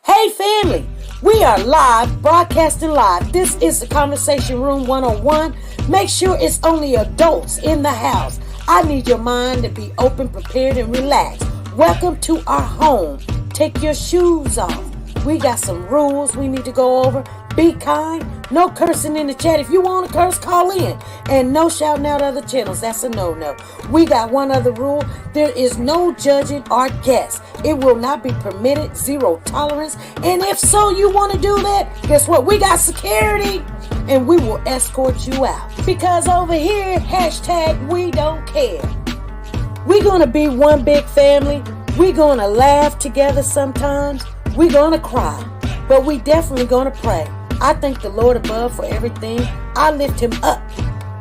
Hey family, we are live, broadcasting live. This is the Conversation Room 101. Make sure it's only adults in the house. I need your mind to be open, prepared, and relaxed. Welcome to our home. Take your shoes off. We got some rules we need to go over. Be kind. No cursing in the chat. If you want to curse, call in. And no shouting out other channels. That's a no-no. We got one other rule. There is no judging our guests. It will not be permitted. Zero tolerance. And if so, you want to do that, guess what? We got security. And we will escort you out. Because over here, hashtag we don't care. We're going to be one big family. We're going to laugh together sometimes. We're going to cry. But we definitely going to pray. I thank the Lord above for everything. I lift him up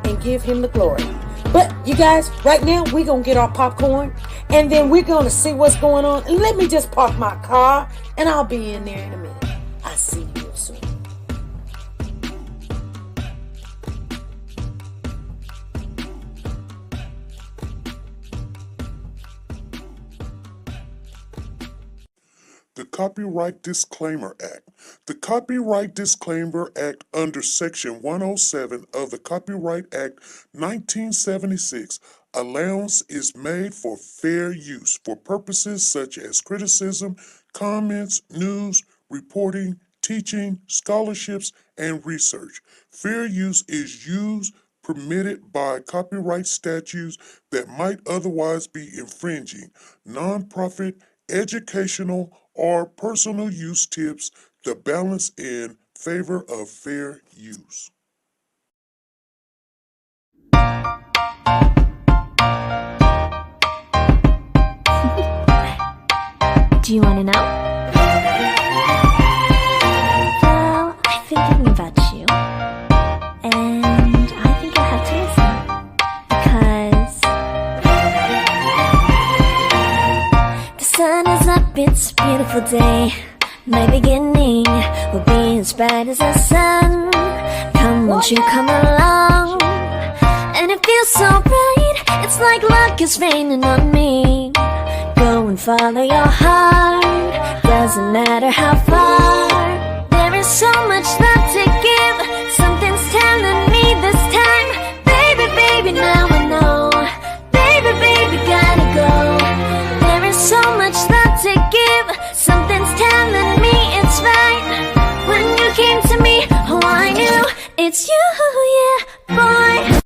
and give him the glory. But you guys, right now, we're going to get our popcorn. And then we're going to see what's going on. And let me just park my car. And I'll be in there in a minute. I'll see you real soon. The Copyright Disclaimer Act. The Copyright Disclaimer Act under Section 107 of the Copyright Act 1976, allowance is made for fair use for purposes such as criticism, comments, news, reporting, teaching, scholarships, and research. Fair use is used permitted by copyright statutes that might otherwise be infringing. Nonprofit, educational, or personal use tips the balance in favor of fair use. Do you want to know? Well, I've been thinking about you, and I think you'll have to listen, because the sun is up, it's a beautiful day. My beginning will be as bright as the sun. Come, won't you come along? And it feels so bright, it's like luck is raining on me. Go and follow your heart, doesn't matter how far. There is so much love to give, something's telling me this time. Baby, baby, now I know. Baby, baby, gotta go. There is so much love to give, something's telling me it's right. When you came to me, oh I knew it's you, yeah, boy.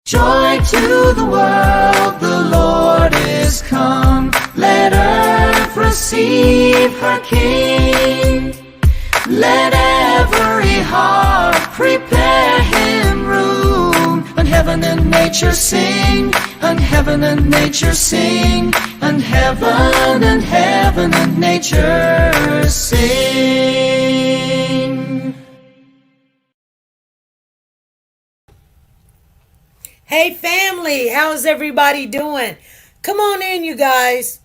Joy to the world, the Lord is come. Let earth receive her King. Let every heart prepare him room. And heaven and nature sing, and heaven and nature sing, and heaven and nature sing. Hey family, how's everybody doing? Come on in, you guys.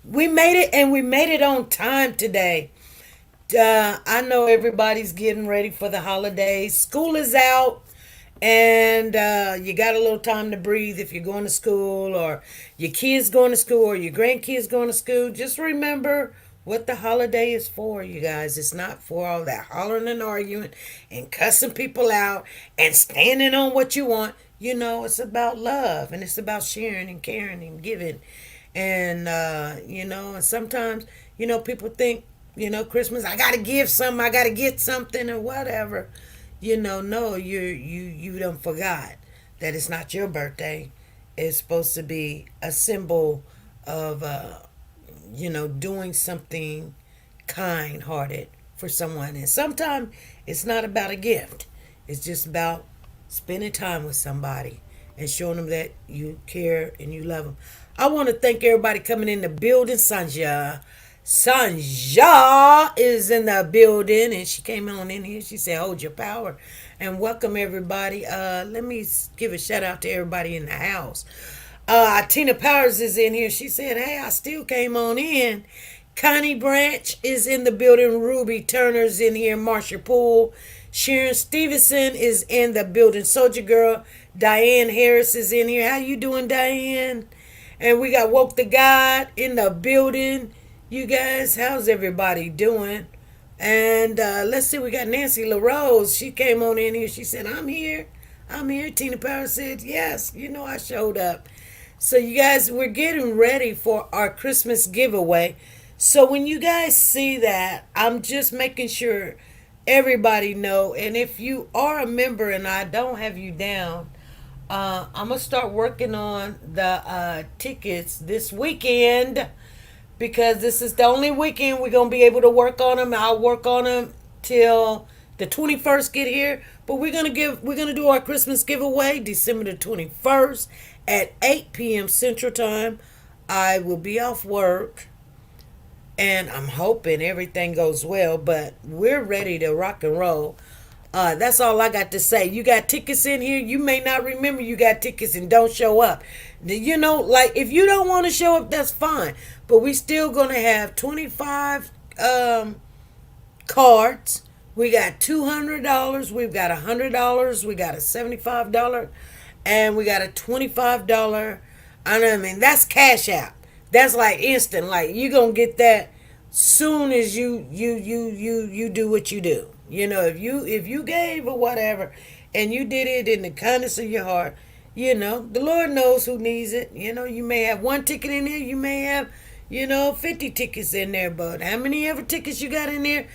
We made it, and we made it on time today. I know everybody's getting ready for the holidays. School is out, and you got a little time to breathe if you're going to school, or your kids going to school, or your grandkids going to school. Just remember what the holiday is for, you guys. It's not for all that hollering and arguing and cussing people out and standing on what you want. You know, it's about love, and it's about sharing and caring and giving. And, and sometimes, people think, Christmas, I got to give something, I got to get something or whatever. No, you done forgot that it's not your birthday. It's supposed to be a symbol of, doing something kind-hearted for someone. And sometimes it's not about a gift. It's just about spending time with somebody and showing them that you care and you love them. I want to thank everybody coming in the building. Sanja is in the building, and she came on in here. She said, hold your power. And welcome everybody. Let me give a shout out to everybody in the house. Tina Powers is in here. She said, hey, I still came on in. Connie Branch is in the building. Ruby Turner's in here. Marsha Poole. Sharon Stevenson is in the building. Soldier Girl. Diane Harris is in here. How you doing, Diane? And we got Woke the God in the building. You guys, how's everybody doing? And let's see, we got Nancy LaRose. She came on in here. She said, I'm here. I'm here. Tina Power said, yes, I showed up. So you guys, we're getting ready for our Christmas giveaway. So when you guys see that, I'm just making sure everybody know. And if you are a member and I don't have you down, I'm going to start working on the tickets this weekend, because this is the only weekend we're going to be able to work on them. I'll work on them till the 21st get here. But we're going to do our Christmas giveaway December the 21st at 8 p.m. Central Time. I will be off work, and I'm hoping everything goes well, but we're ready to rock and roll. That's all I got to say. You got tickets in here. You may not remember you got tickets and don't show up. Like if you don't want to show up, that's fine. But we still going to have 25 cards. We got $200. We've got $100. We got a $75. And we got a $25. I mean, that's cash out. That's like instant. Like you going to get that soon as you do what you do. If you gave or whatever, and you did it in the kindness of your heart, the Lord knows who needs it. You may have one ticket in there, you may have, 50 tickets in there, but how many ever tickets you got in there?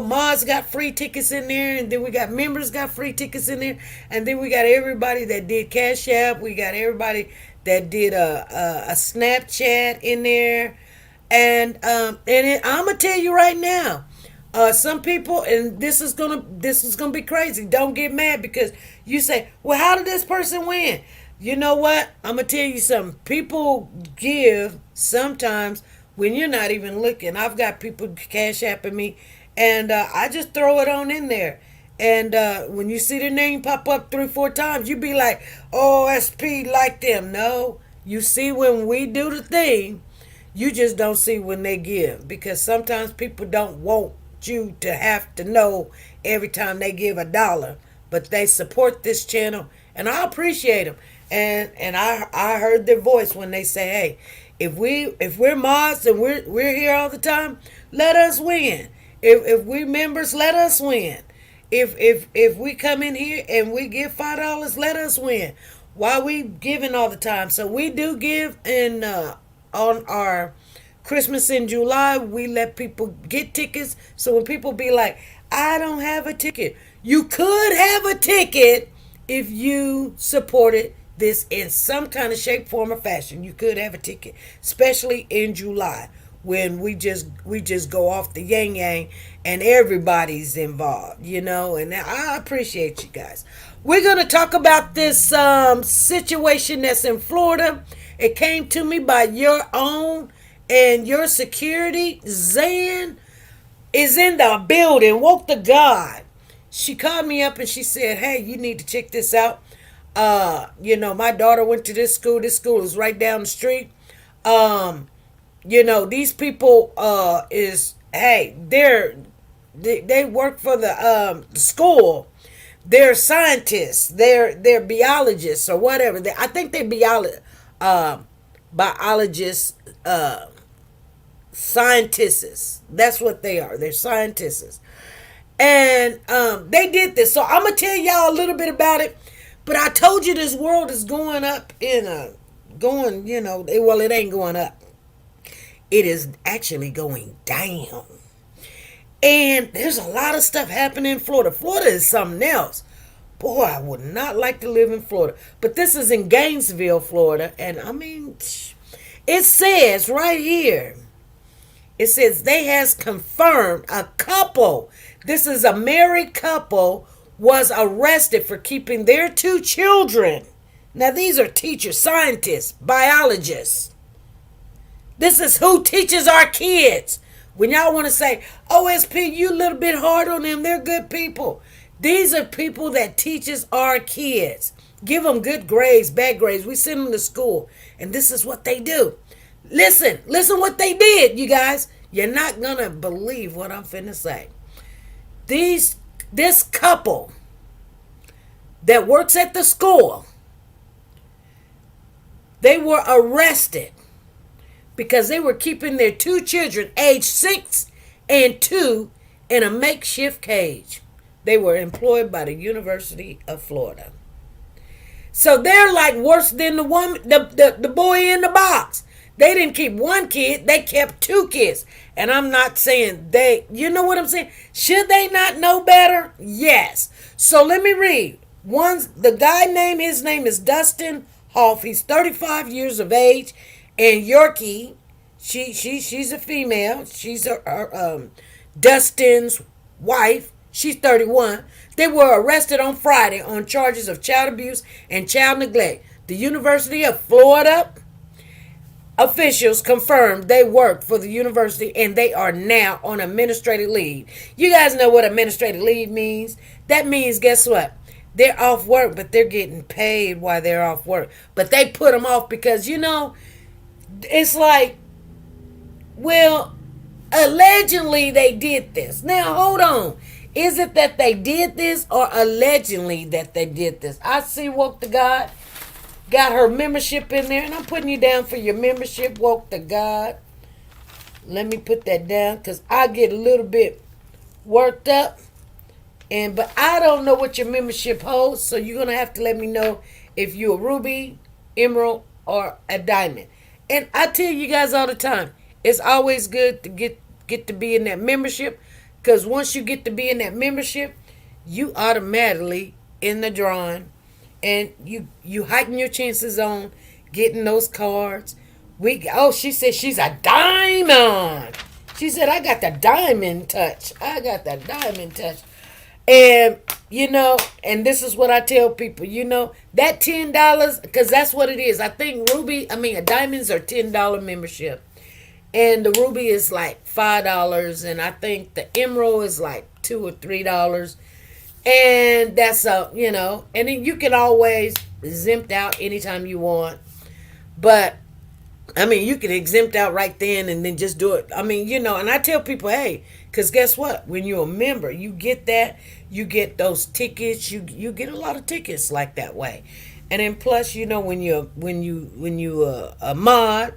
Mars got free tickets in there, and then we got members got free tickets in there, and then we got everybody that did Cash App, we got everybody that did a Snapchat in there, and I'm gonna tell you right now. Some people, and this is gonna be crazy. Don't get mad because you say, well, how did this person win? You know what? I'm gonna tell you something. People give sometimes when you're not even looking. I've got people cash apping me, and I just throw it on in there. And when you see their name pop up 3-4 times, you be like, oh, SP like them. No, you see when we do the thing, you just don't see when they give, because sometimes people don't want you to have to know every time they give $1, but they support this channel, and I appreciate them. And I heard their voice when they say, hey, if we're mods and we're here all the time, let us win. If we members, let us win. If we come in here and we give $5, let us win. Why we giving all the time? So we do give in on our Christmas in July. We let people get tickets. So when people be like, I don't have a ticket, you could have a ticket if you supported this in some kind of shape, form, or fashion. You could have a ticket, especially in July when we just go off the yang yang and everybody's involved, and I appreciate you guys. We're going to talk about this situation that's in Florida. It came to me by your own and your security. Zan is in the building. Woke the God. She called me up and she said, hey, you need to check this out. My daughter went to this school. This school is right down the street. These people they work for the school. They're scientists. They're biologists or whatever. I think they're biologists, scientists. That's what they are. They're scientists. And they did this. So I'm going to tell y'all a little bit about it. But I told you this world is going up it ain't going up. It is actually going down. And there's a lot of stuff happening in Florida. Florida is something else. Boy, I would not like to live in Florida. But this is in Gainesville, Florida. And I mean, it says right here, it says they has confirmed a couple. This is a married couple was arrested for keeping their 2 children. Now, these are teachers, scientists, biologists. This is who teaches our kids. When y'all want to say, OSP, you a little bit hard on them, they're good people. These are people that teaches our kids. Give them good grades, bad grades. We send them to school, and this is what they do. Listen what they did, you guys. You're not going to believe what I'm finna say. This couple that works at the school, They were arrested because they were keeping their 2 children, aged 6 and 2, in a makeshift cage. They were employed by the University of Florida. So they're like worse than the woman, the boy in the box. They didn't keep 1 kid, they kept 2 kids. And I'm not saying you know what I'm saying? Should they not know better? Yes. So let me read. The guy his name is Dustin Hoff. He's 35 years of age. And Yorkie, she's a female. She's Dustin's wife. She's 31. They were arrested on Friday on charges of child abuse and child neglect. The University of Florida officials confirmed they worked for the university and they are now on administrative leave. You guys know what administrative leave means? That means, guess what? They're off work, but they're getting paid while they're off work. But they put them off because, it's like, well, allegedly they did this. Now, hold on. Is it that they did this or allegedly that they did this? I see Woke to God got her membership in there, and I'm putting you down for your membership, Woke to God. Let me put that down because I get a little bit worked up. But I don't know what your membership holds, so you're going to have to let me know if you're a ruby, emerald, or a diamond. And I tell you guys all the time, it's always good to get to be in that membership, because once you get to be in that membership, you automatically in the drawing, and you heighten your chances on getting those cards. She said she's a diamond. She said, I got the diamond touch. And, and this is what I tell people, that $10, because that's what it is. I think diamonds are $10 membership. And the ruby is like $5. And I think the emerald is like $2 or $3. And that's, and then you can always exempt out anytime you want. But, you can exempt out right then and then just do it. And I tell people, hey, because guess what? When you're a member, you get that. You get those tickets. You get a lot of tickets like that way. And then plus, when you a mod,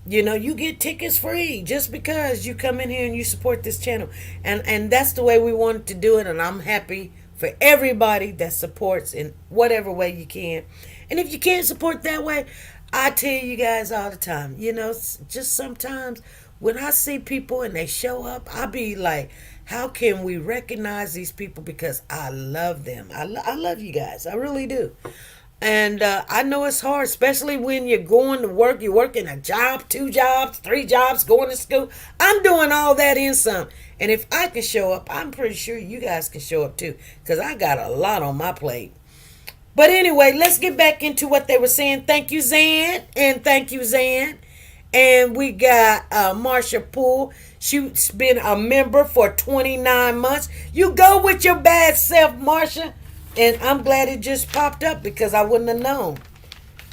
you get tickets free just because you come in here and you support this channel. And that's the way we wanted to do it. And I'm happy for everybody that supports in whatever way you can. And if you can't support that way, I tell you guys all the time, just sometimes when I see people and they show up, I be like, how can we recognize these people? Because I love them. I love you guys. I really do. And I know it's hard, especially when you're going to work. You're working a job, 2 jobs, 3 jobs, going to school. I'm doing all that in some. And if I can show up, I'm pretty sure you guys can show up too, because I got a lot on my plate. But anyway, let's get back into what they were saying. Thank you, Zan. And thank you, Zan. And we got Marsha Poole. She's been a member for 29 months. You go with your bad self, Marsha. And I'm glad it just popped up because I wouldn't have known.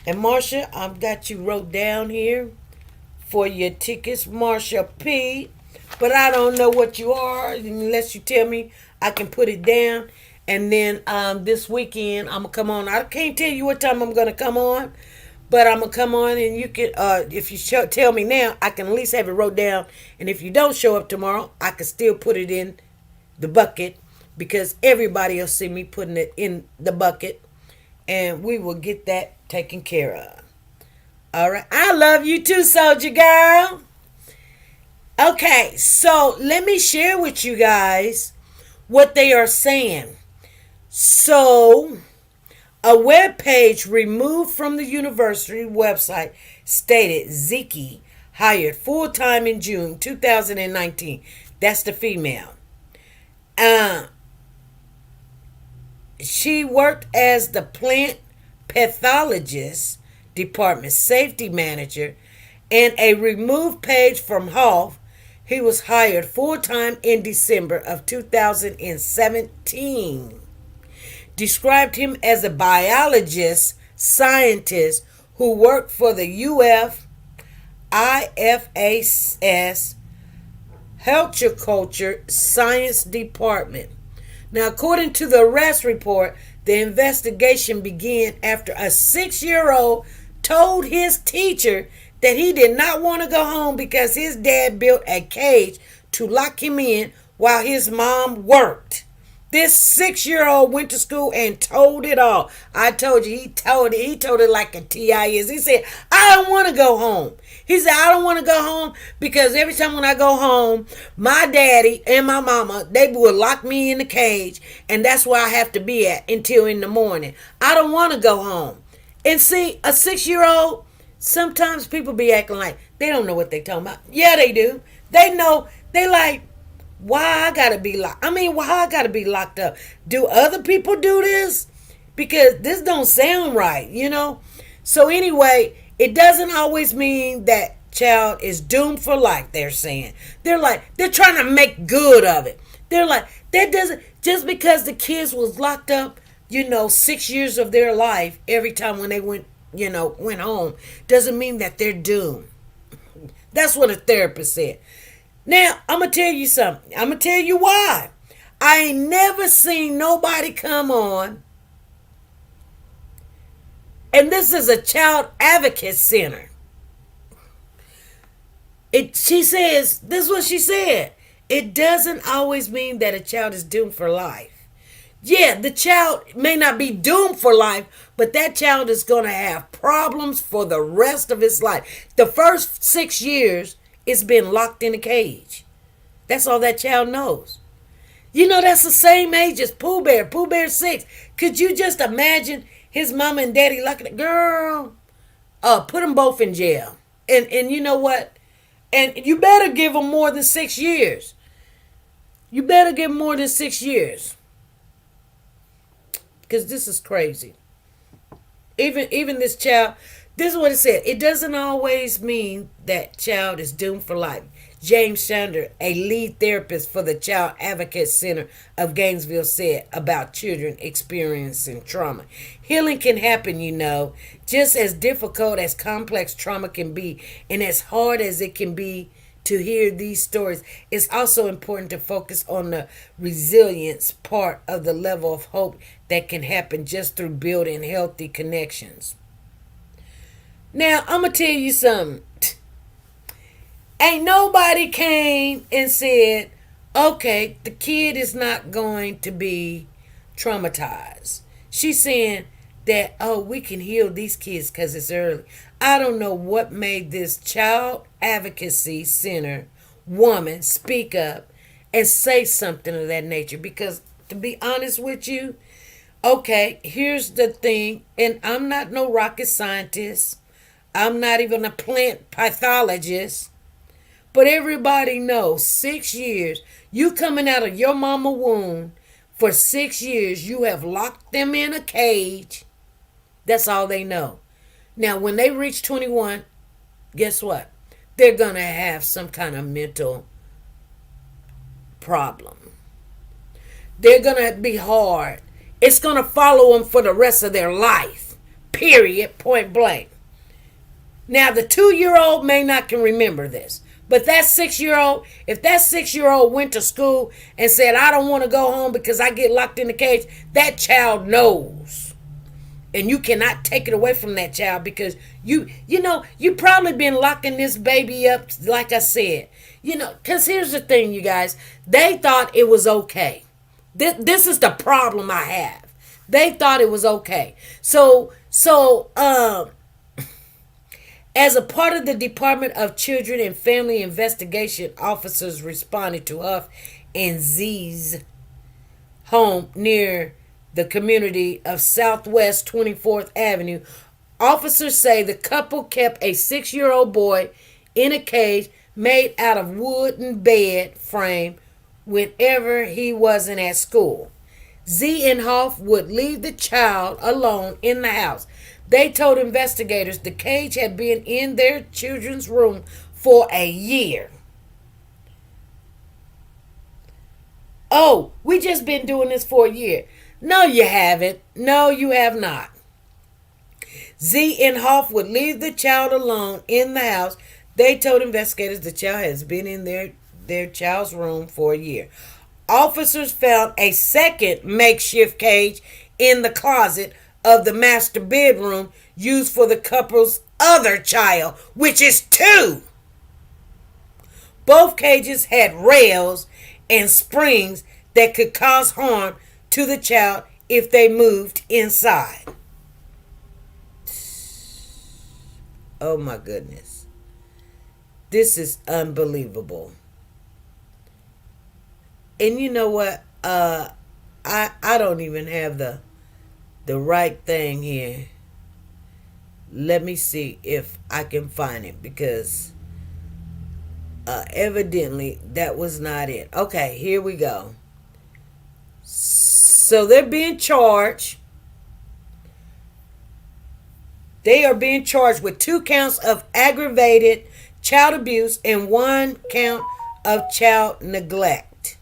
And Marsha, I've got you wrote down here for your tickets, Marsha P. But I don't know what you are. Unless you tell me, I can put it down. And then this weekend, I'm going to come on. I can't tell you what time I'm going to come on. But I'm going to come on and you can, if you tell me now, I can at least have it wrote down. And if you don't show up tomorrow, I can still put it in the bucket. Because everybody will see me putting it in the bucket. And we will get that taken care of. All right. I love you too, soldier girl. Okay. So let me share with you guys what they are saying. So a web page removed from the university website stated Zeke hired full-time in June 2019. That's the female. She worked as the plant pathologist department safety manager, and a removed page from Hoff. He was hired full-time in December of 2017. Described him as a biologist scientist who worked for the IFAS Horticulture Science Department. Now, according to the arrest report, the investigation began after a 6-year-old told his teacher that he did not want to go home because his dad built a cage to lock him in while his mom worked. This 6-year-old went to school and told it all. I told you, he told it like a TIS. He said, I don't want to go home. He said, I don't want to go home because every time when I go home, my daddy and my mama, they would lock me in the cage, and that's where I have to be at until in the morning. I don't want to go home. And see, a 6-year-old, sometimes people be acting like they don't know what they talking about. Yeah, they do. They know. They like, why I gotta be locked? Why I gotta be locked up? Do other people do this? Because this don't sound right, So anyway, it doesn't always mean that child is doomed for life, they're saying. They're trying to make good of it. They're like, that doesn't, just because the kids was locked up, 6 years of their life every time when they went home, doesn't mean that they're doomed. That's what a therapist said. Now, I'm going to tell you something. I'm going to tell you why. I ain't never seen nobody come on. And this is a child advocate center. She says, this is what she said. It doesn't always mean that a child is doomed for life. Yeah, the child may not be doomed for life, but that child is going to have problems for the rest of his life. The first 6 years, it's been locked in a cage. That's all that child knows. That's the same age as Pooh Bear. Pooh Bear's 6. Could you just imagine his mama and daddy locking it? Girl, put them both in jail. And you know what? And you better give them more than 6 years. You better give them more than 6 years. Because this is crazy. Even this child, this is what it said. It doesn't always mean that child is doomed for life. James Shander, a lead therapist for the Child Advocate Center of Gainesville, said about children experiencing trauma. Healing can happen, just as difficult as complex trauma can be, and as hard as it can be to hear these stories. It's also important to focus on the resilience part of the level of hope that can happen just through building healthy connections. Now, I'm going to tell you something. Ain't nobody came and said, okay, the kid is not going to be traumatized. She's saying that, we can heal these kids because it's early. I don't know what made this child advocacy center woman speak up and say something of that nature. Because to be honest with you, okay, here's the thing, and I'm not no rocket scientist. I'm not even a plant pathologist. But everybody knows 6 years, you coming out of your mama womb for 6 years, you have locked them in a cage. That's all they know. Now, when they reach 21, guess what? They're going to have some kind of mental problem. They're going to be hard. It's going to follow them for the rest of their life. Period. Point blank. Now, the 2-year-old may not can remember this. But that 6-year-old, if that 6-year-old went to school and said, I don't want to go home because I get locked in the cage, that child knows. And you cannot take it away from that child because you probably been locking this baby up, like I said. Because here's the thing, you guys. They thought it was okay. This is the problem I have. They thought it was okay. So, as a part of the Department of Children and Family Investigation, officers responded to Huff and Z's home near the community of Southwest 24th Avenue. Officers say the couple kept a 6-year-old boy in a cage made out of wooden bed frame whenever he wasn't at school. Z and Huff would leave the child alone in the house. They told investigators the cage had been in their children's room for a year. Oh, we just been doing this for a year. No, you haven't. No, you have not. Z and Huff would leave the child alone in the house. They told investigators the child has been in their child's room for a year. Officers found a second makeshift cage in the closet of the master bedroom used for the couple's other child, which is 2. Both cages had rails and springs that could cause harm to the child if they moved inside. Oh my goodness. This is unbelievable. And you know what? I don't even have the right thing here. Let me see if I can find it, because evidently that was not it. Okay, here we go. So they're being charged. They are being charged with 2 counts of aggravated child abuse and 1 count of child neglect.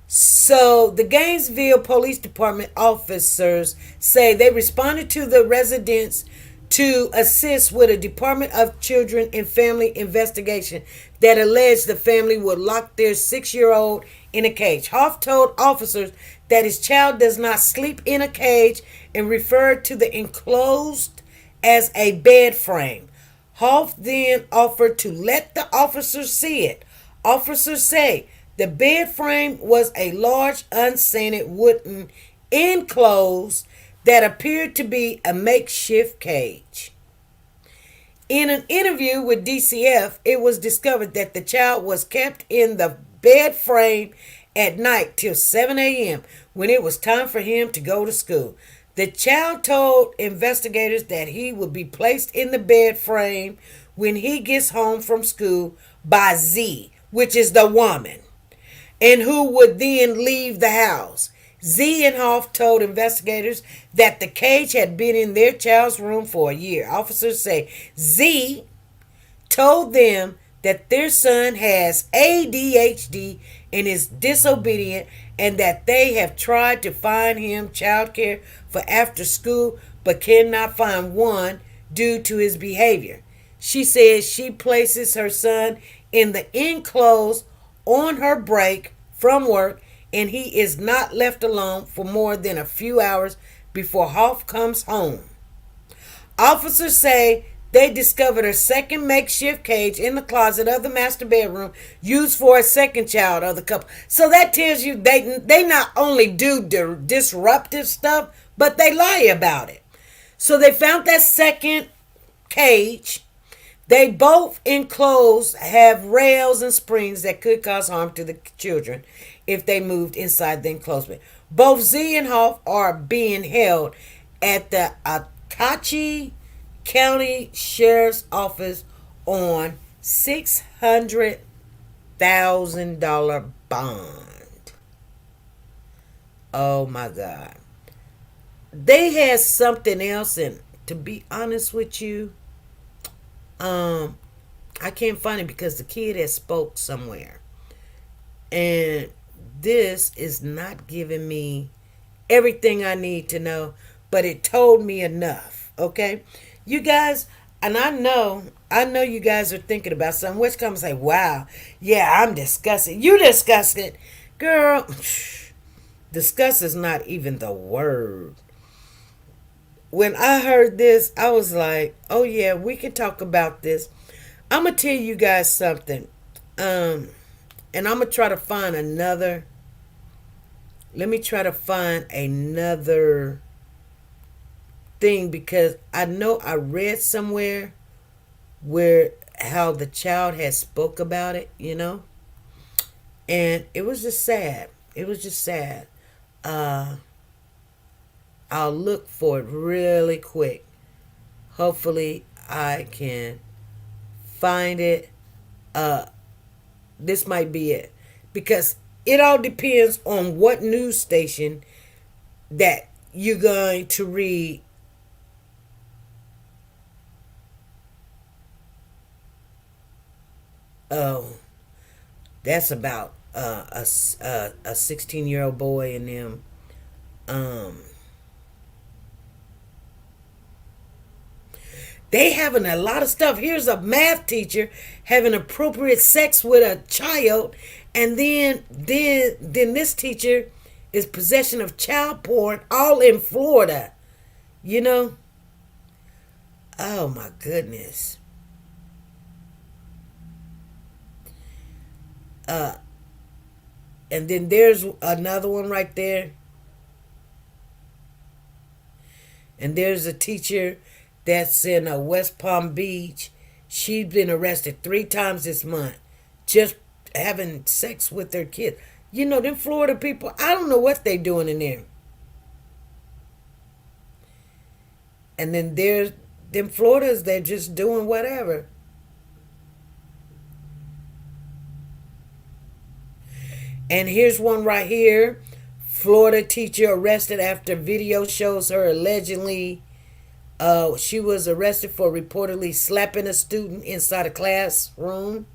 So the Gainesville Police Department officers say they responded to the residents to assist with a Department of Children and Family investigation that alleged the family would lock their 6-year-old in a cage. Hoff told officers that his child does not sleep in a cage and referred to the enclosed as a bed frame. Hoff then offered to let the officers see it. Officers say the bed frame was a large unsanded wooden enclosed that appeared to be a makeshift cage. In an interview with DCF, it was discovered that the child was kept in the bed frame at night till 7 a.m. when it was time for him to go to school. The child told investigators that he would be placed in the bed frame when he gets home from school by Z, which is the woman, and who would then leave the house. Z and Hoff told investigators that the cage had been in their child's room for a year. Officers say Z told them that their son has ADHD and is disobedient, and that they have tried to find him childcare for after school but cannot find one due to his behavior. She says she places her son in the enclosed on her break from work, and he is not left alone for more than a few hours before Hoff comes home. Officers say they discovered a second makeshift cage in the closet of the master bedroom used for a second child of the couple. So that tells you they not only do disruptive stuff, but they lie about it. So they found that second cage. They both enclosed have rails and springs that could cause harm to the children if they moved inside the enclosement. Both Z and Hoff are being held at the Akachi County Sheriff's Office on $600,000 bond. Oh my God. They had something else, and to be honest with you, I can't find it because the kid has spoke somewhere. And this is not giving me everything I need to know, but it told me enough. Okay? You guys, and I know you guys are thinking about something. Which come and say, wow, yeah, I'm disgusted. You disgusted. Girl, disgust is not even the word. When I heard this, I was like, oh yeah, we can talk about this. I'm going to tell you guys something. And I'm going to try to find another. Let me try to find another thing, because I know I read somewhere where how the child had spoke about it, you know. And it was just sad. It was just sad. I'll look for it really quick. Hopefully I can find it. This might be it, because it all depends on what news station that you're going to read. Oh, that's about a 16-year-old boy and them. They having a lot of stuff. Here's a math teacher having appropriate sex with a child, and then this teacher is possession of child porn, all in Florida. You know, Oh my goodness. And then there's another one right there. And there's a teacher that's in West Palm Beach. She's been arrested 3 times this month just having sex with their kids. You know, them Florida people, I don't know what they doing in there. And then there's them Floridas, they're just doing whatever. And here's one right here. Florida teacher arrested after video shows her allegedly she was arrested for reportedly slapping a student inside a classroom.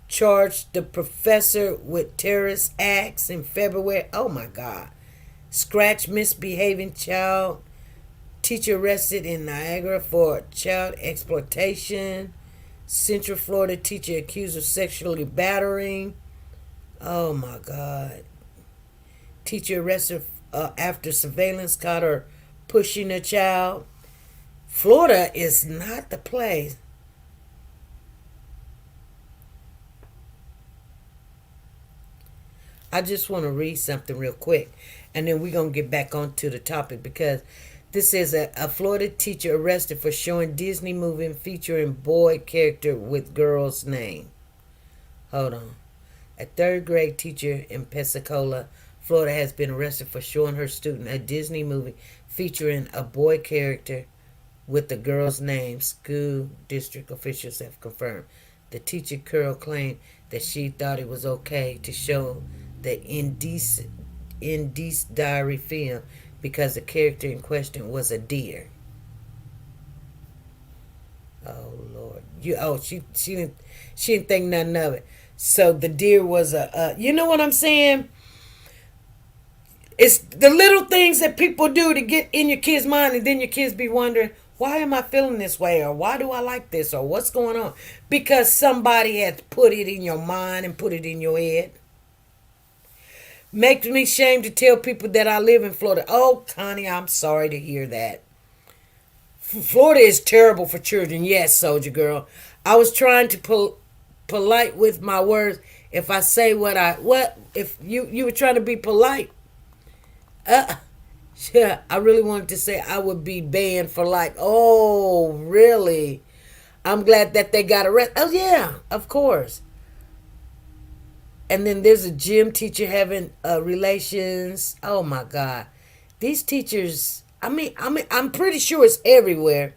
Charged the professor with terrorist acts in February. Oh my God. Scratch misbehaving child. Teacher arrested in Niagara for child exploitation. Central Florida teacher accused of sexually battering. Oh my God. Teacher arrested after surveillance caught her pushing a child. Florida is not the place. I just want to read something real quick, and then we're going to get back onto the topic, because this is a Florida teacher arrested for showing Disney movie featuring boy character with girl's name. Hold on. A 3rd grade teacher in Pensacola, Florida has been arrested for showing her student a Disney movie featuring a boy character with the girl's name. School district officials have confirmed. The teacher Carol claimed that she thought it was okay to show the indecent diary film because the character in question was a deer. Oh Lord, she didn't think nothing of it. So the deer was you know what I'm saying? It's the little things that people do to get in your kid's mind, and then your kids be wondering, why am I feeling this way? Or why do I like this? Or what's going on? Because somebody has put it in your mind and put it in your head. Makes me ashamed to tell people that I live in Florida. Oh, Connie, I'm sorry to hear that. Florida is terrible for children. Yes, soldier girl. I was trying to polite with my words. If I say if you were trying to be polite, yeah, I really wanted to say I would be banned for life. Oh, really? I'm glad that they got arrested. Oh, yeah, of course. And then there's a gym teacher having relations. Oh, my God. These teachers, I'm pretty sure it's everywhere.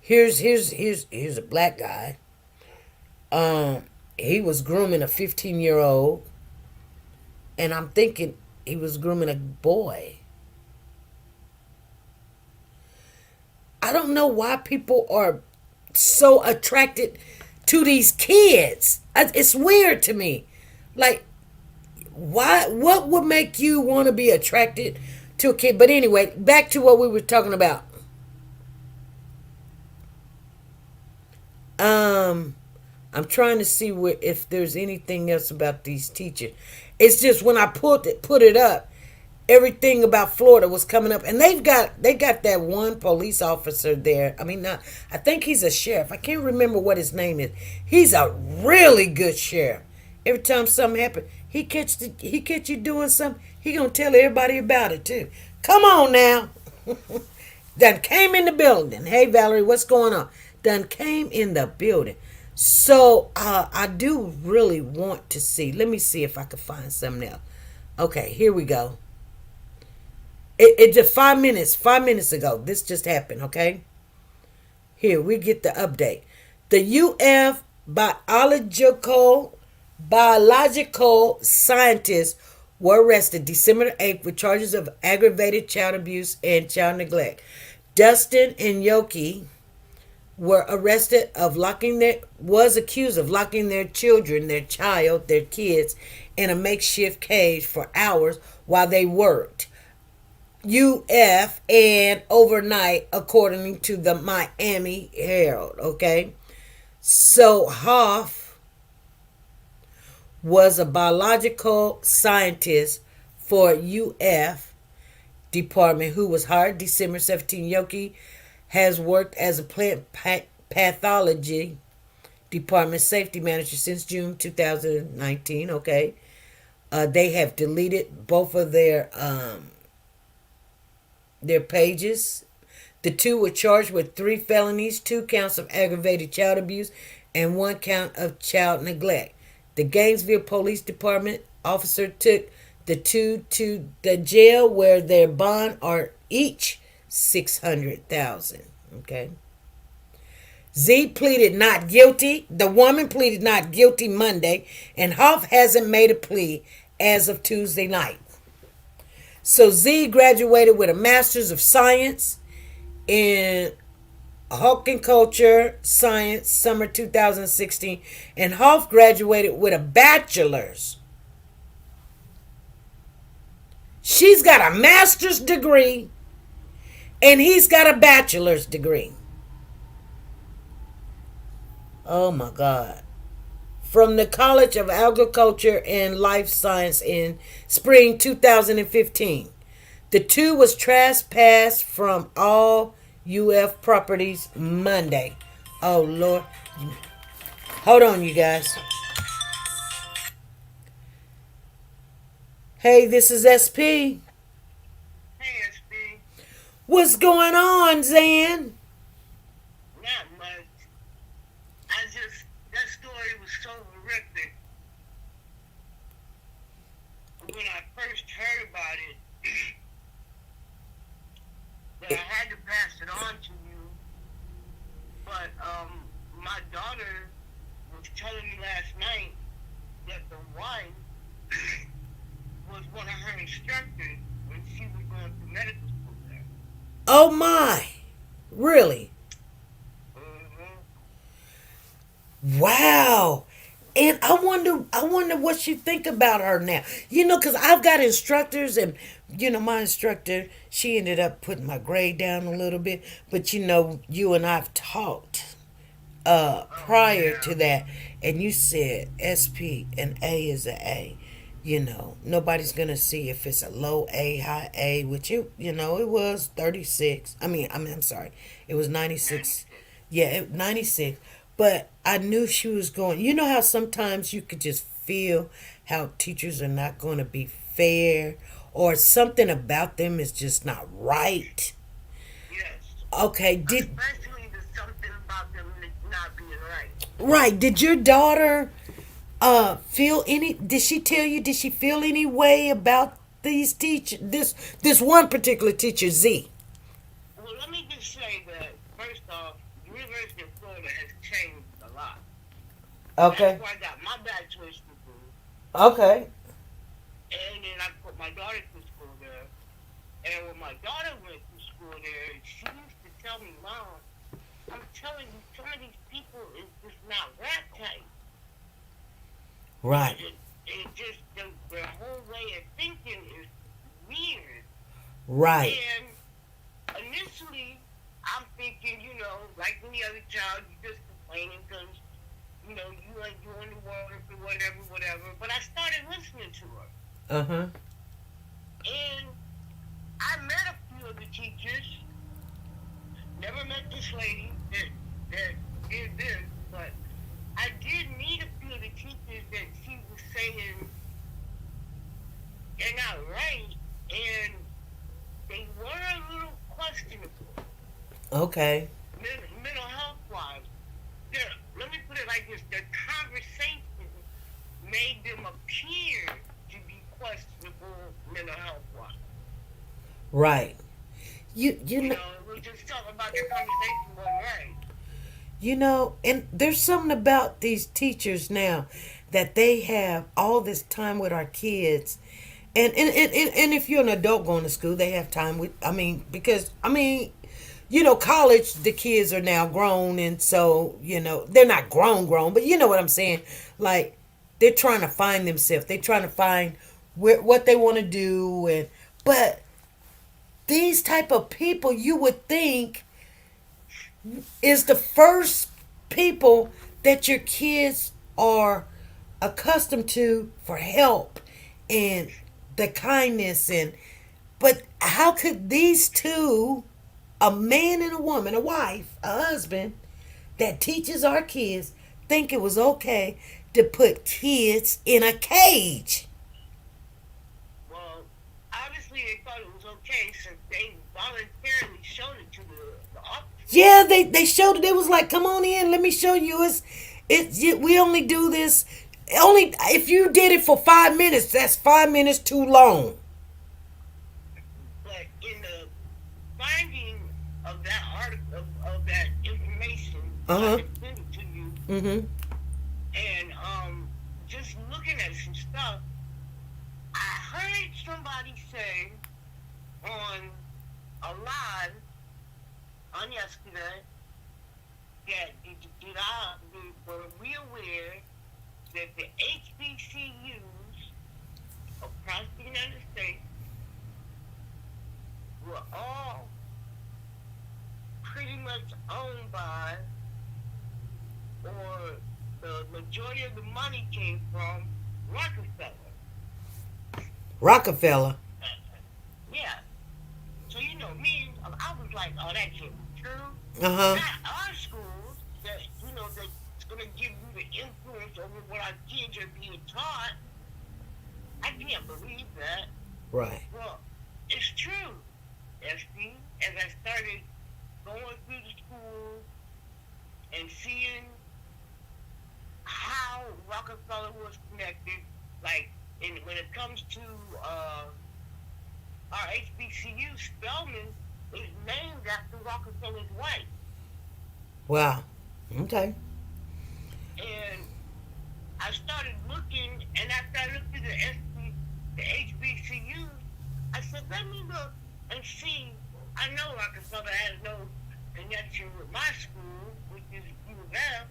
Here's a black guy. He was grooming a 15-year-old. And I'm thinking he was grooming a boy. I don't know why people are so attracted to these kids. It's weird to me. Like, why? What would make you want to be attracted to a kid? But anyway, back to what we were talking about. I'm trying to see if there's anything else about these teachers. It's just when I put it up, everything about Florida was coming up, and they got that one police officer there. I think he's a sheriff. I can't remember what his name is. He's a really good sheriff. Every time something happens, he catch you doing something, he gonna tell everybody about it too. Come on now. Done came in the building. Hey Valerie, what's going on? Done came in the building. So I do really want to see. Let me see if I can find something else. Okay, here we go. It just 5 minutes ago. This just happened, okay? Here, we get the update. The UF biological scientists were arrested December 8th with charges of aggravated child abuse and child neglect. Dustin and Yoki were arrested was accused of locking their kids in a makeshift cage for hours while they worked UF and overnight, according to the Miami Herald. Okay, so Hoff was a biological scientist for UF Department, who was hired December 17. Yoki has worked as a plant pathology department safety manager since June 2019. Okay. They have deleted both of their pages. The two were charged with 3 felonies, 2 counts of aggravated child abuse, and 1 count of child neglect. The Gainesville Police Department officer took the two to the jail where their bond are each $600,000. Okay. Z pleaded not guilty. The woman pleaded not guilty Monday, and Hoff hasn't made a plea as of Tuesday night. So Z graduated with a Master's of Science in Horticulture Science summer 2016, and Hoff graduated with a Bachelor's. She's got a Master's degree, and he's got a Bachelor's degree. Oh my God. From the College of Agriculture and Life Science in spring 2015. The two was trespassed from all UF properties Monday. Oh Lord. Hold on, you guys. Hey, this is SP. Hey, SB. What's going on, Zan? Not much. That story was so horrific. When I first heard about it, that I had to pass it on to you. But, my daughter was telling me last night that the wife was one of her instructors when she was going to medical school there. Oh my. Really? Wow. And I wonder what you think about her now. You know, because I've got instructors, and, you know, my instructor, she ended up putting my grade down a little bit. But, you know, you and I've talked prior to that, and you said SP and A is an A. You know, nobody's going to see if it's a low A, high A, which, you know, it was 36. I'm sorry. It was 96. Yeah, 96. But I knew she was going. You know how sometimes you could just feel how teachers are not going to be fair, or something about them is just not right? Yes. Okay, Especially there's something about them not being right. right. Did your daughter feel any? Did she tell you? Did she feel any way about these teachers? This one particular teacher, Z. Well, let me just say that first off, the University of Florida has changed a lot. Okay. That's why I got my bachelor's degree, Okay. and then I put my daughter to school there. And when my daughter went to school there, she used to tell me, "Mom, I'm telling you, some of these people is just not rap type. Right. It just their whole way of thinking is weird." Right. And initially, I'm thinking, you know, like any other child, you're just complaining because, you know, you ain't doing the work or whatever. But I started listening to her. Uh-huh. And I met a few of the teachers. Never met this lady that did this, but I did meet a few of the teachers that she was saying they're not right, and they were a little questionable. Okay. Mental health wise. Let me put it like this: the conversation made them appear to be questionable mental health wise. Right. You You know, know, it was just something about their conversation wasn't right. you know, and there's something about these teachers now that they have all this time with our kids. And if you're an adult going to school, they have time with, because you know, college, the kids are now grown, and so, you know, they're not grown, but you know what I'm saying? Like, they're trying to find themselves. They're trying to find what they want to do, but these type of people, you would think, is the first people that your kids are accustomed to for help and the kindness, But how could these two, a man and a woman, a wife, a husband, that teaches our kids, think it was okay to put kids in a cage? Well, obviously they thought it was okay since they voluntarily showed it to the officer. Yeah, they showed it. It was like, come on in, let me show you. We only do this. Only if you did it for 5 minutes, that's 5 minutes too long. But in the finding of that article of that information, Uh-huh. I can send it to you. Mm-hmm. And just looking at some stuff, I heard somebody say on a live on yesterday that were we aware that the HBCUs across the United States were all pretty much owned by, or the majority of the money came from Rockefeller. Rockefeller. Yeah. So you know me, I was like, oh, that can't be true. Uh-huh. Not our schools that that's gonna give you the influence over what our kids are being taught. I can't believe that. Right. Well, it's true, SB. As I started going through the school and seeing how Rockefeller was connected, like when it comes to our HBCU, Spelman is named after Rockefeller's wife. Wow. Okay. And I started looking, and after I looked at the HBCUs, I said, let me look and see. I know Rockefeller has no connection with my school, which is U of M.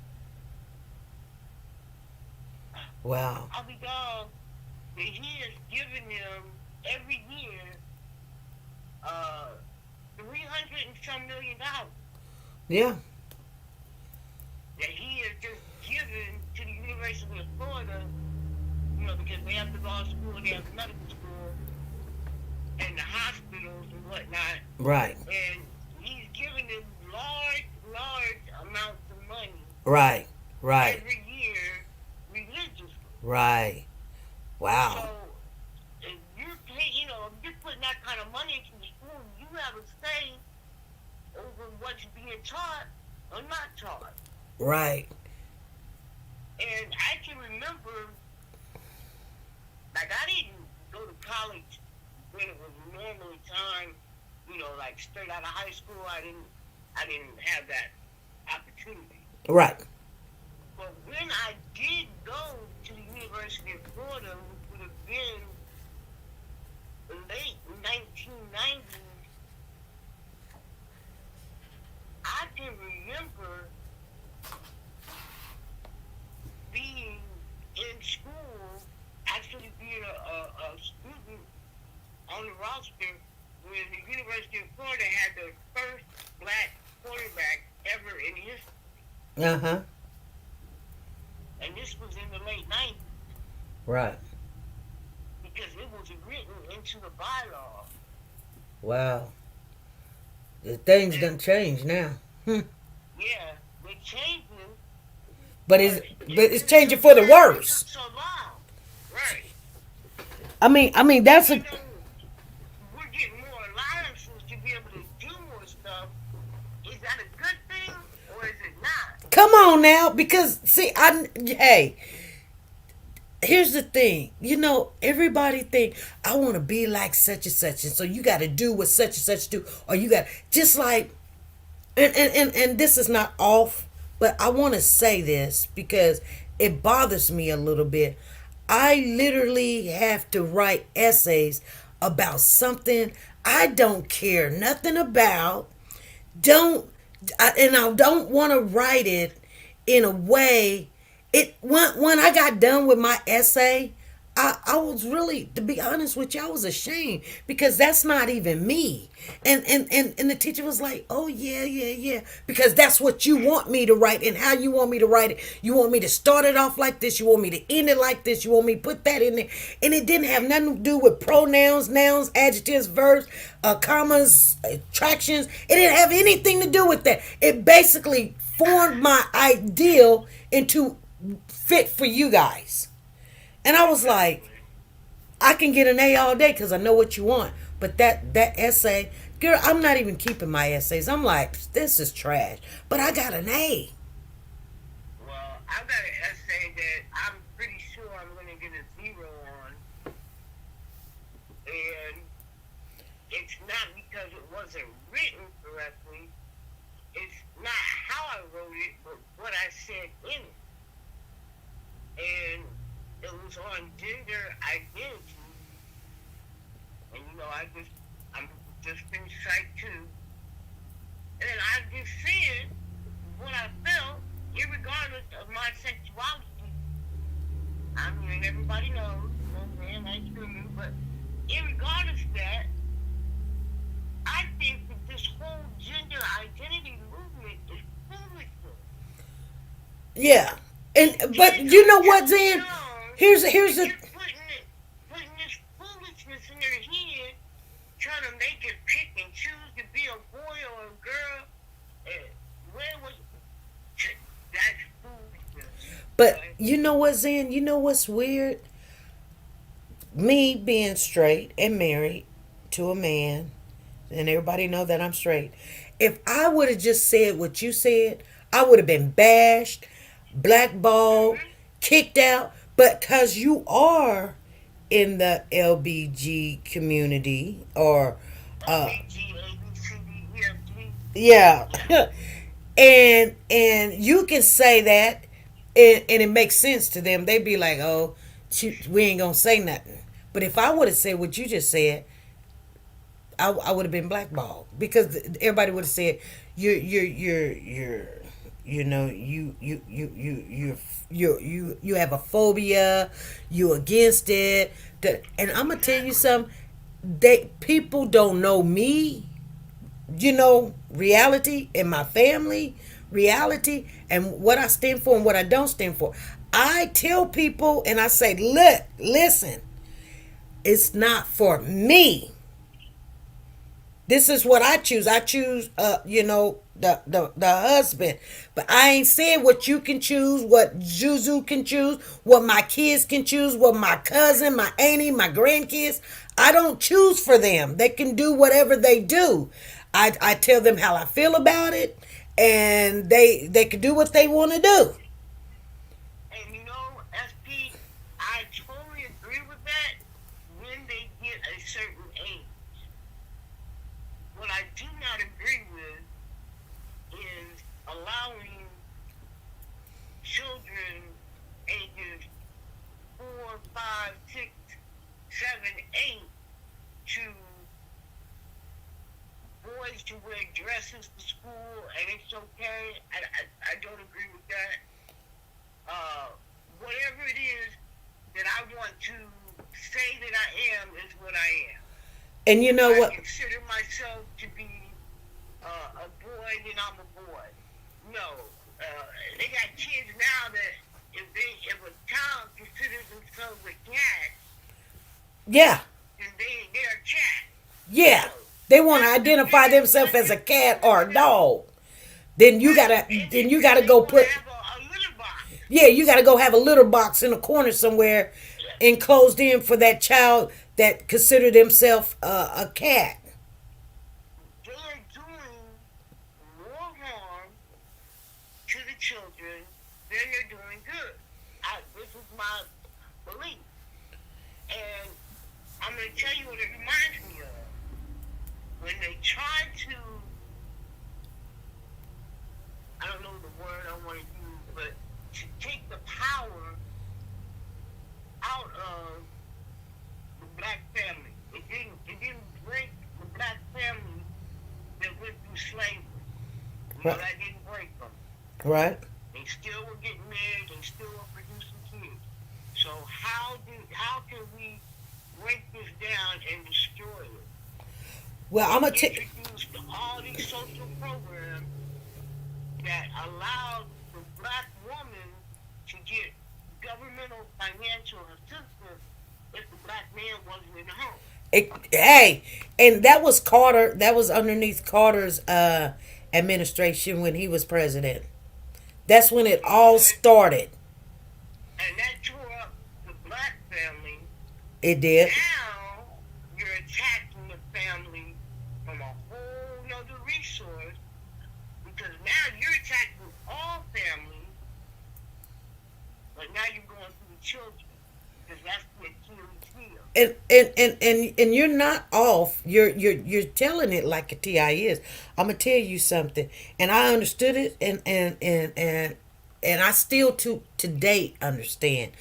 Wow. I'll be dogged that he has given them every year 300 and some million dollars Yeah. that he has just given to the University of Florida, because they have the law school, they have the medical school, and the hospitals and whatnot. Right. And he's giving them large amounts of money Right. Right. every year religiously. Right. Wow. So, if you're paying, if you're putting that kind of money into the school, you have a say over what's being taught or not taught. Right. And I can remember, like, I didn't go to college when it was normally time, like straight out of high school. I didn't have that opportunity. Right. But when I did go to the University of Florida, which would have been the late 1990s, I can remember being in school, actually being a student on the roster when the University of Florida had the first black quarterback ever in history. Uh-huh. And this was in the late 90s Right. because it was written into the bylaw. Wow. The things done changed now. Yeah, they changed them. But it's changing for the worse. It took so long. Right. I mean that's a We're getting more alliances to be able to do more stuff. Is that a good thing or is it not? come on now, because see, hey, here's the thing. Everybody think I want to be like such and such, and so you got to do what such and such do, or you got just like, and this is not off, but I want to say this because it bothers me a little bit. I literally have to write essays about something I don't care nothing about. I don't want to write it in a way. When I got done with my essay, I was really, to be honest with you, I was ashamed because that's not even me. And the teacher was like, oh yeah, because that's what you want me to write and how you want me to write it. You want me to start it off like this, you want me to end it like this, you want me to put that in there. And it didn't have nothing to do with pronouns, nouns, adjectives, verbs, commas, attractions. It didn't have anything to do with that. It basically formed my ideal into fit for you guys. And I was like, I can get an A all day because I know what you want. But that essay, girl, I'm not even keeping my essays. I'm like, this is trash. But I got an A. Well, I've got an essay that I'm pretty sure I'm going to get a 0 on. And it's not because it wasn't written correctly. It's not how I wrote it, but what I said in it. And it was on gender identity. And I'm just finished Psych 2. And I just said what I felt, irregardless of my sexuality. I mean, everybody knows, man, I screw you, but irregardless of that, I think that this whole gender identity movement is foolishness. Yeah. But you know what, Zen? Here's the putting this foolishness in their head, trying to make it pick and choose to be a boy or a girl. And where was that's foolishness? But you know what, Zen? You know what's weird? Me being straight and married to a man, and everybody know that I'm straight. If I would have just said what you said, I would have been bashed, blackballed, kicked out. But because you are in the LBG community, or yeah, and you can say that, and it makes sense to them. They'd be like, oh, we ain't gonna say nothing. But if I would have said what you just said, I would have been blackballed because everybody would have said you're you know you have a phobia, you against it. And I'm gonna tell you something. People don't know me, reality, and my family reality, and what I stand for and what I don't stand for. I tell people and I say, look, listen, it's not for me. This is what I choose. I choose, the husband. But I ain't saying what you can choose, what Juzu can choose, what my kids can choose, what my cousin, my auntie, my grandkids. I don't choose for them. They can do whatever they do. I tell them how I feel about it, and they can do what they want to do. And SP, I totally agree with that when they get a certain age. What I do not agree with is allowing children ages 4, 5, 6, 7, 8 to boys to wear dresses to school, and it's okay. I don't agree with that. Whatever it is that I want to say that I am is what I am. And you know what? I consider myself to be a boy, then I'm a boy. No. They got kids now that if a child considers themselves a cat, yeah, then they're a cat. Yeah. They want to identify themselves as a cat or a dog. Then you gotta go put. Yeah, you gotta go have a litter box in a corner somewhere, enclosed in for that child that consider themselves a cat. They are doing more harm to the children than they're doing good. This is my belief. And I'm going to tell you what it reminds me of. When they try to, I don't know the word I want to use, but to take the power out of the black family. It didn't break the black family that went through slavery. Right. That didn't break them. Right. They still were getting married. They still were producing kids. So how can we break this down and destroy it? Well, I'm gonna Introduce all these social programs that allowed the black woman to get governmental financial assistance if the black man wasn't in the home. Hey, and that was Carter. That was underneath Carter's administration when he was president. That's when it all started. And that tore up the black family. It did. Now you're attacking the family from a whole nother resource because now you're attacking all families, but now you're going through the children because that's what Achilles heel. And you're not off. You're telling it like a TI is. I'm gonna tell you something, and I understood it, and I still to date understand.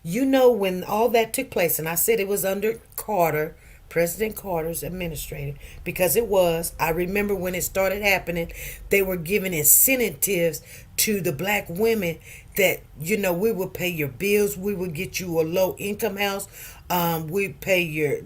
You know, when all that took place, and I said it was under Carter, President Carter's administrator, because it was. I remember when it started happening, they were giving incentives to the black women that, you know, we would pay your bills, we would get you a low income house, we pay your,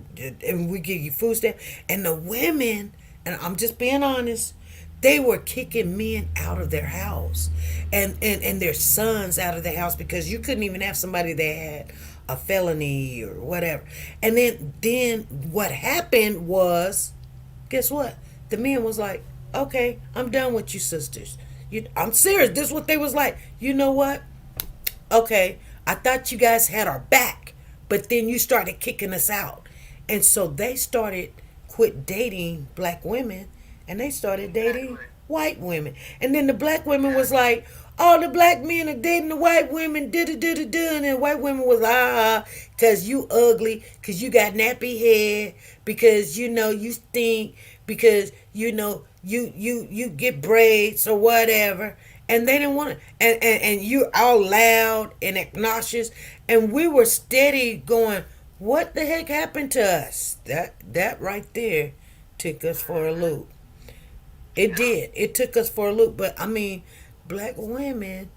and we give you food stamp. And the women, and I'm just being honest, they were kicking men out of their house and their sons out of the house because you couldn't even have somebody that had a felony or whatever. And then what happened was, guess what? The men was like, okay, I'm done with you sisters. I'm serious. This is what they was like. You know what? Okay, I thought you guys had our back, but then you started kicking us out. And so they started quit dating black women and they started dating white women. And then the black women was like, all the black men are dating the white women, and the white women was because you ugly, because you got nappy hair, because you know you stink, because you know you get braids or whatever. And they didn't want to, and you're all loud and obnoxious. And we were steady going, what the heck happened to us? That right there took us for a loop. It did. It took us for a loop. But I mean, black women,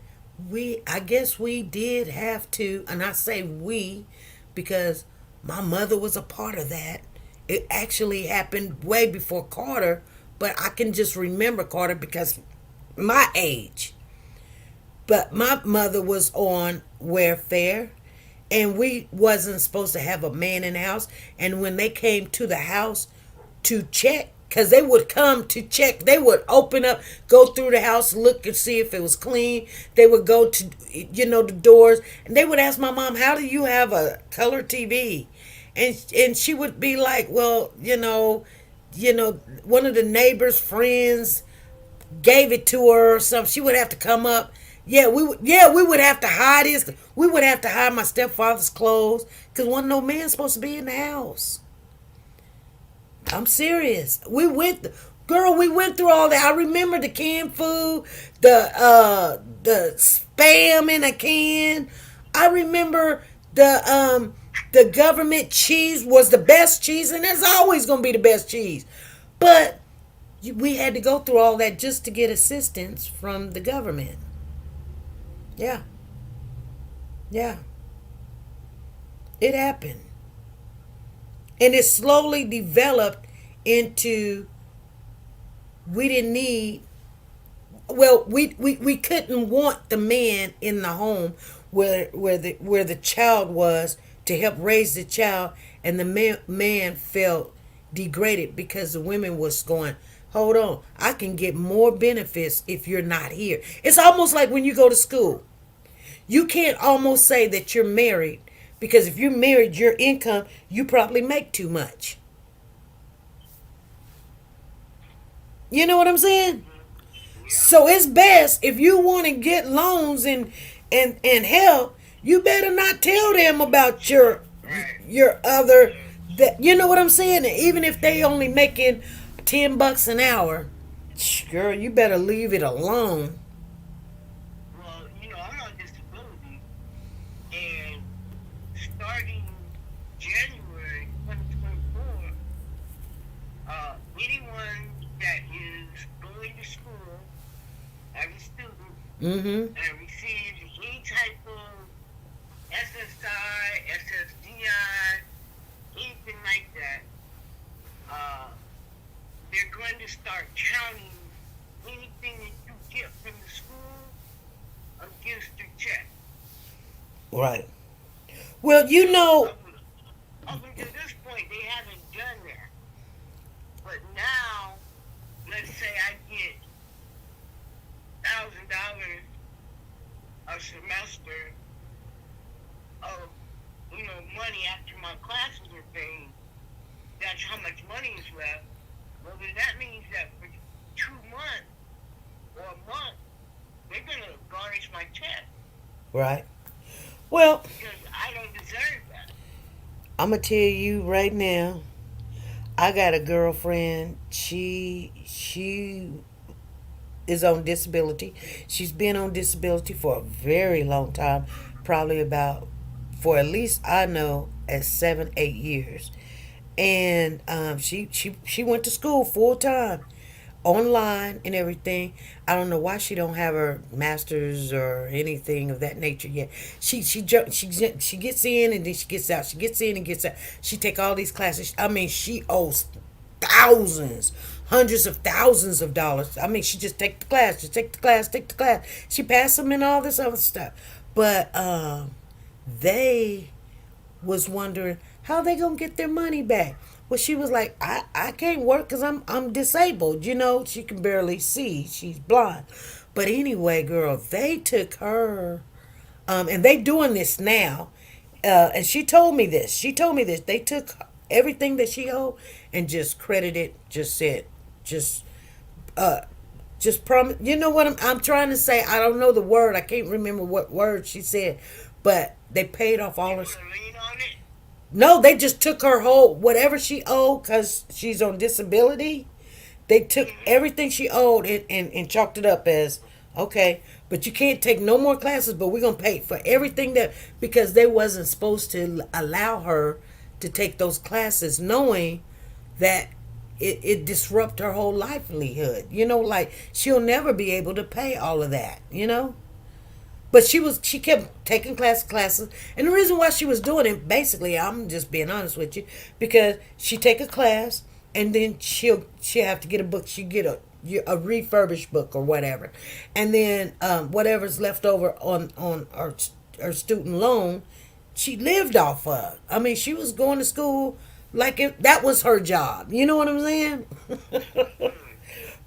I guess we did have to, and I say we because my mother was a part of that. It actually happened way before Carter, but I can just remember Carter because my age. But my mother was on welfare, and we wasn't supposed to have a man in the house. And when they came to the house to check, because they would come to check, they would open up, go through the house, look and see if it was clean. They would go to, the doors, and they would ask my mom, how do you have a color TV? And she would be like, well, one of the neighbor's friends gave it to her or something. She would have to come up. We would have to hide his. We would have to hide my stepfather's clothes because wasn't no man supposed to be in the house. I'm serious. We went through all that. I remember the canned food, the spam in a can. I remember the government cheese was the best cheese, and it's always gonna be the best cheese. But we had to go through all that just to get assistance from the government. Yeah. It happened. And it slowly developed into we couldn't want the man in the home where the child was to help raise the child, and the man felt degraded because the women was going, hold on, I can get more benefits if you're not here. It's almost like when you go to school. You can't almost say that you're married because if you're married, your income, you probably make too much. You know what I'm saying? So it's best if you want to get loans and help, you better not tell them about your other, that, you know what I'm saying? Even if they only making $10 an hour, girl, you better leave it alone. Well, I'm on disability, and starting January 2024, anyone that is going to school as a student and receives any type of SSI start counting anything that you get from the school against your check. Right. Well, you know, Up until this point, they haven't done that. But now, let's say I get $1,000 a semester of, money after my classes are paid. That's how much money is left. Well, then that means that for 2 months or a month, they're gonna garnish my check right. Well, because I don't deserve that. I'm gonna tell you right now. I got a girlfriend. She is on disability. She's been on disability for a very long time, probably about for at least I know as 7, 8 years. And she went to school full time, online and everything. I don't know why she don't have her masters or anything of that nature yet. She gets in and then she gets out. She gets in and gets out. She take all these classes. I mean, she owes thousands, hundreds of thousands of dollars. I mean, she just take the class, just take the class, take the class. She passed them and all this other stuff. But they was wondering how they gonna get their money back. Well, she was like, I can't work because I'm disabled. She can barely see. She's blind. But anyway, girl, they took her, and they doing this now. And she told me this. She told me this. They took everything that she owed and just credited. Just said, just promise. You know what I'm trying to say? I don't know the word. I can't remember what word she said, but they paid off all her. Put a lien on it. No, they just took her whole whatever she owed because she's on disability. They took everything she owed and chalked it up as okay, but you can't take no more classes. But we're gonna pay for everything that because they wasn't supposed to allow her to take those classes, knowing that it disrupt her whole livelihood. Like she'll never be able to pay all of that. But she kept taking classes, and the reason why she was doing it, basically, I'm just being honest with you, because she take a class, and then she'll have to get a book. She get a refurbished book or whatever, and then whatever's left over on her student loan, she lived off of. I mean, she was going to school like that was her job. You know what I'm saying?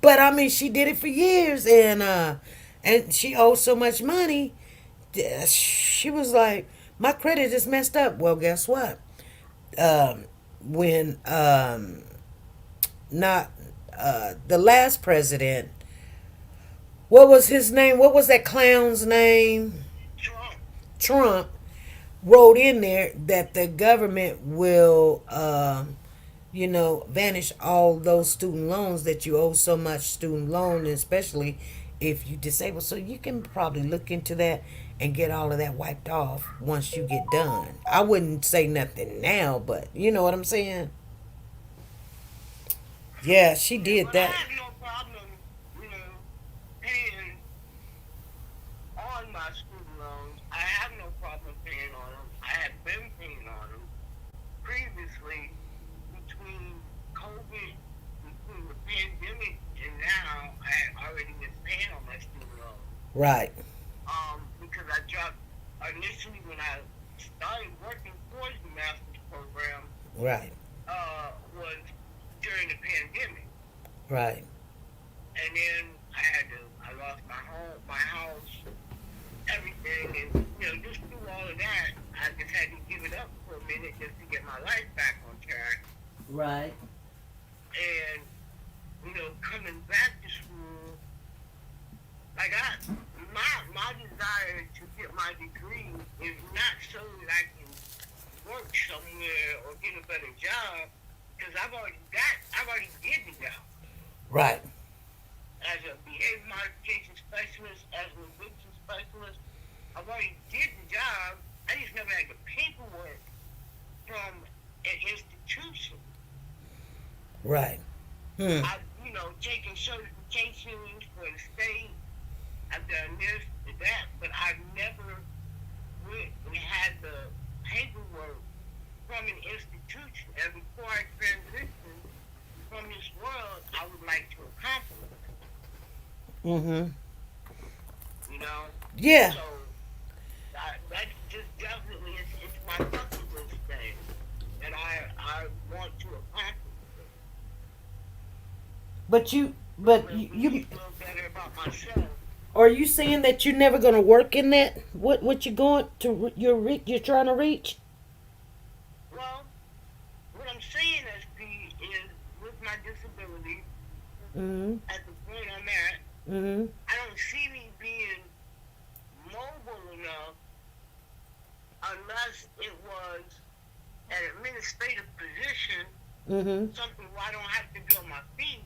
But I mean, she did it for years, and she owed so much money. She was like, my credit is messed up. Well, guess what? When not the last president, what was his name? What was that clown's name? Trump wrote in there that the government will vanish all those student loans that you owe so much student loan, especially if you disable. So you can probably look into that and get all of that wiped off once you get done. I wouldn't say nothing now, but you know what I'm saying? Yeah, she did But that. I have no problem, paying on my student loans. I have no problem paying on them. I have been paying on them previously between COVID, between the pandemic, and now I had already been paying on my student loans. Right. Because I dropped initially when I started working towards the master's program. Right. Was during the pandemic. Right. And then I lost my house, everything, and just through all of that, I just had to give it up for a minute just to get my life back on track. Right. And coming back to school, like my desire to get my degree is not so that I can work somewhere or get a better job, because I've already did the job. Right. As a behavior modification specialist, as an eviction specialist, I've already did the job. I just never had the paperwork from an institution. Right. I've, taken certifications for the state. I've done this and that, but I've never went and had the paperwork from an institution. And before I transition from this world, I would like to Mm-hmm. You know. Yeah. So that's just definitely it's my bucket list thing that I want to accomplish. But you, It but makes you me feel better about myself. are you saying that you're never gonna work in that? What you going to? You're trying to reach? Well, what I'm saying, SP, is with my disability, Mm-hmm. at the point I'm at, Mm-hmm. I don't see me being mobile enough unless it was an administrative position, Mm-hmm. something where I don't have to be on my feet.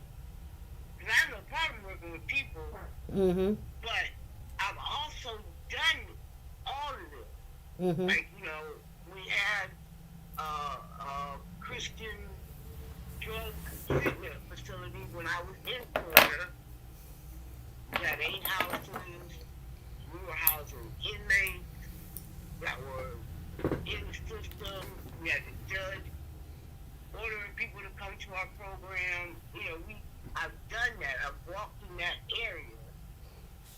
Because I have no problem working with people, Mm-hmm. but I've also done all of this. Mm-hmm. Like, we had Christian drug treatment facility when I was in Florida. We had 8 houses. We were housing inmates that were in the system. We had the judge ordering people to come to our program. I've done that. I've walked in that area.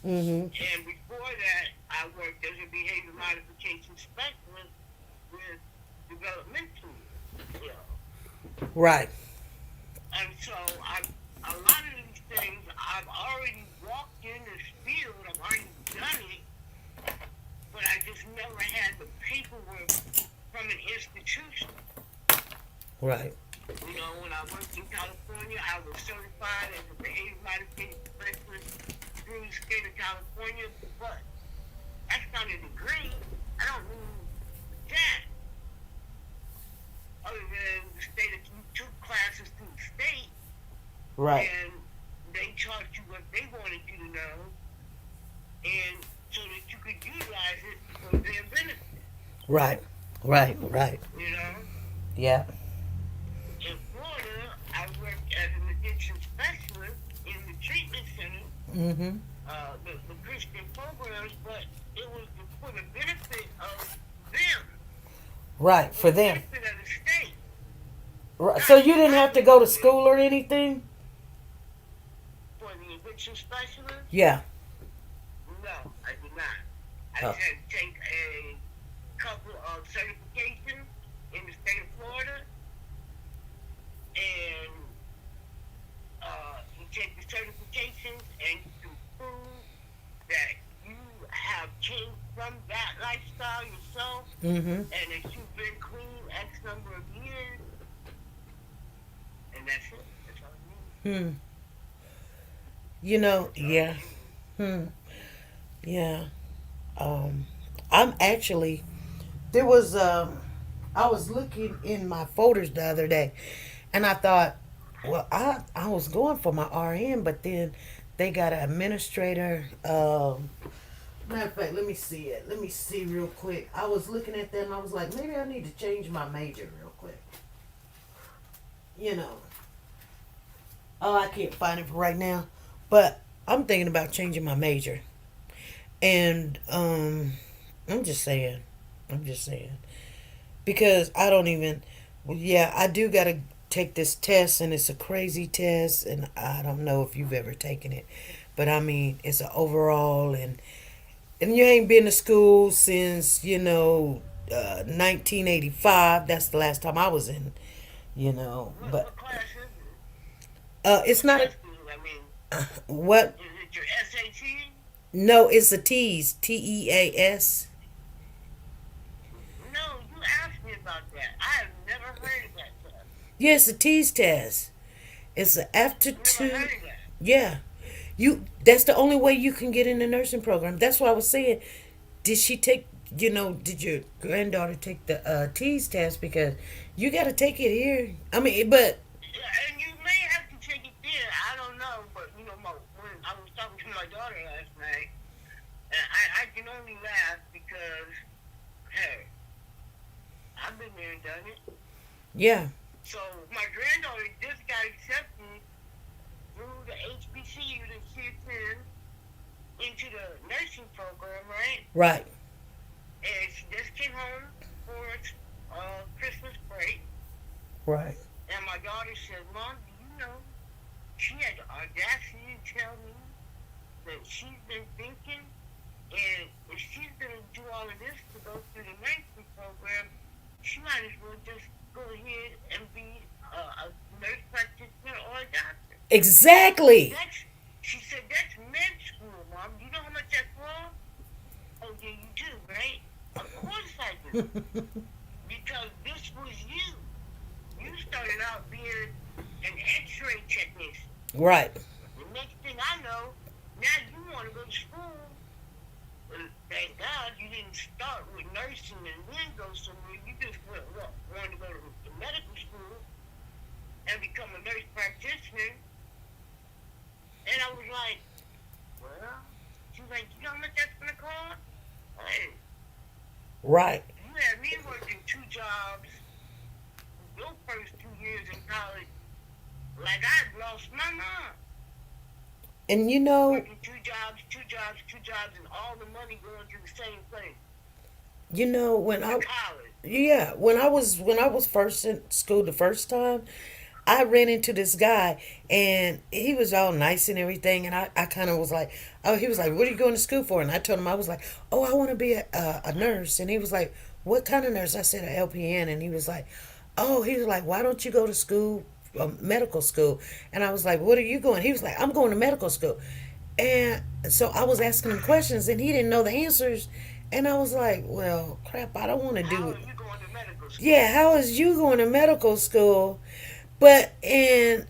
Mm-hmm. And before that, I worked as a behavior modification specialist with developmental, you know. Right. And so a lot of these things, I've already walked in this field. I've already done it, but I just never had the paperwork from an institution. Right. When I worked in California, I was certified as a behavior modification specialist through the state of California, but that's not a degree. I don't need that. Other than the state that you took classes through the state, Right. and they taught you what they wanted you to know, and so that you could utilize it for their benefit. Right. Right. Right. Yeah. In Florida, I worked as an addiction specialist in the treatment center, Mm-hmm. the Christian programs, but it was for the benefit of them. Right. For the them. benefit of the state. Right. So you didn't have to go to school or anything? For the addiction specialist? Yeah. No, I did not. I Oh. just had to take a couple of certifications in the state of Florida, and you take the certifications and you prove that you have changed from that lifestyle yourself, Mm-hmm. and that you've been clean X number of years, and that's it. That's all I need. Yeah. Yeah. I'm actually, there was, I was looking in my folders the other day, and I thought, well, I was going for my RN, but then they got an administrator. Matter of fact, let me see it. Let me see real quick. I was looking at that and I was like, maybe I need to change my major real quick. Oh, I can't find it for right now, but I'm thinking about changing my major. And I'm just saying, because I don't even. Well, yeah, I do gotta take this test, and it's a crazy test, and I don't know if you've ever taken it, but I mean, it's an overall, and you ain't been to school since 1985. That's the last time I was in. What But class is it? it's not High school, I mean, what. is it your SAT? No, it's a T's. TEAS. No, you asked me about that. I have never heard of that test. Yeah, it's a T's test. It's an Never aptitude. heard of that. Yeah. That's the only way you can get in the nursing program. That's why I was saying, did she take, did your granddaughter take the T's test? Because you got to take it here. I mean, but. Yeah, and you may have to take it there. I don't know, but when I was talking to my daughter last night, and I can only laugh because, hey, I've been there and done it. Yeah. So my granddaughter just got accepted through the HBCU that she attends into the nursing program, right? Right. And she just came home for Christmas break. Right. And my daughter said, Mom, do you know she had the audacity to tell me that she's been thinking, and if she's gonna do all of this to go through the nursing program, she might as well just go ahead and be a nurse practitioner or a doctor. Exactly. She said, that's med school, Mom. You know how much that's for? Oh, yeah, you do, right? Of course I do. Because this was you. You started out being an x-ray technician. Right. The next thing I know, now you want to go to school. Well, thank God you didn't start with nursing and then go somewhere. You just wanted to go to medical school and become a nurse practitioner. And I was like, well, she's like, you know how much that's going to cost? Hey, Right. you had me working 2 jobs your first 2 years in college like I'd lost my mind. And you know, Working 2 jobs, and all the money going to the same thing. you know when I College. yeah, when I was first in school the first time, I ran into this guy and he was all nice and everything, and I kind of was like, oh, he was like, what are you going to school for? And I told him, I was like, oh, I want to be a nurse. And he was like, what kind of nurse? I said, a LPN. And he was like, oh, he was like, why don't you go to school, medical school? And I was like, what are you going? He was like, I'm going to medical school. And so I was asking him questions and he didn't know the answers. And I was like, well, crap, I don't want to How do are it. you going to medical school? Yeah, how is you going to medical school? But and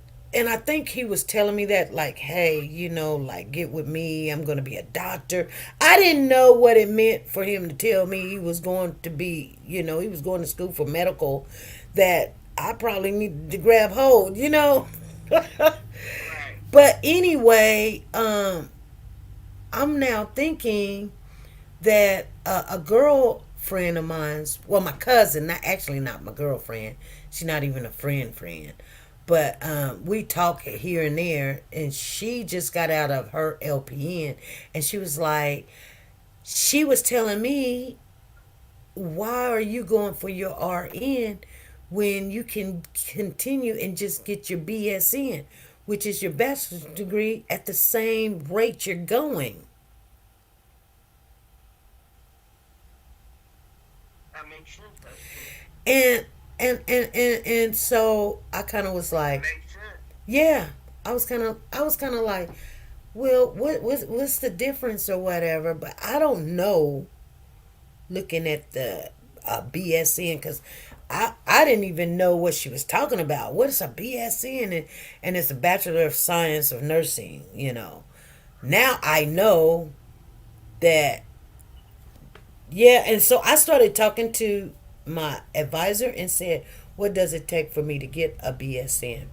I think he was telling me that like, hey, you know, like get with me, I'm gonna be a doctor. I didn't know what it meant for him to tell me he was going to be, you know, he was going to school for medical, that I probably needed to grab hold, you know. Right. But anyway, I'm now thinking that a girlfriend of mine's, well, my cousin, not my girlfriend, she's not even a friend, but we talk here and there, and she just got out of her LPN, and she was telling me, why are you going for your RN when you can continue and just get your BSN, which is your bachelor's degree, at the same rate you're going? That makes sense. And so I kind of was like, Makes sense. yeah, I was kind of like, well, what's the difference or whatever? But I don't know. Looking at the BSN, because I didn't even know what she was talking about. What is a BSN? And it's a Bachelor of Science of Nursing. You know, now I know that. Yeah, and so I started talking to my advisor and said, what does it take for me to get a BSN?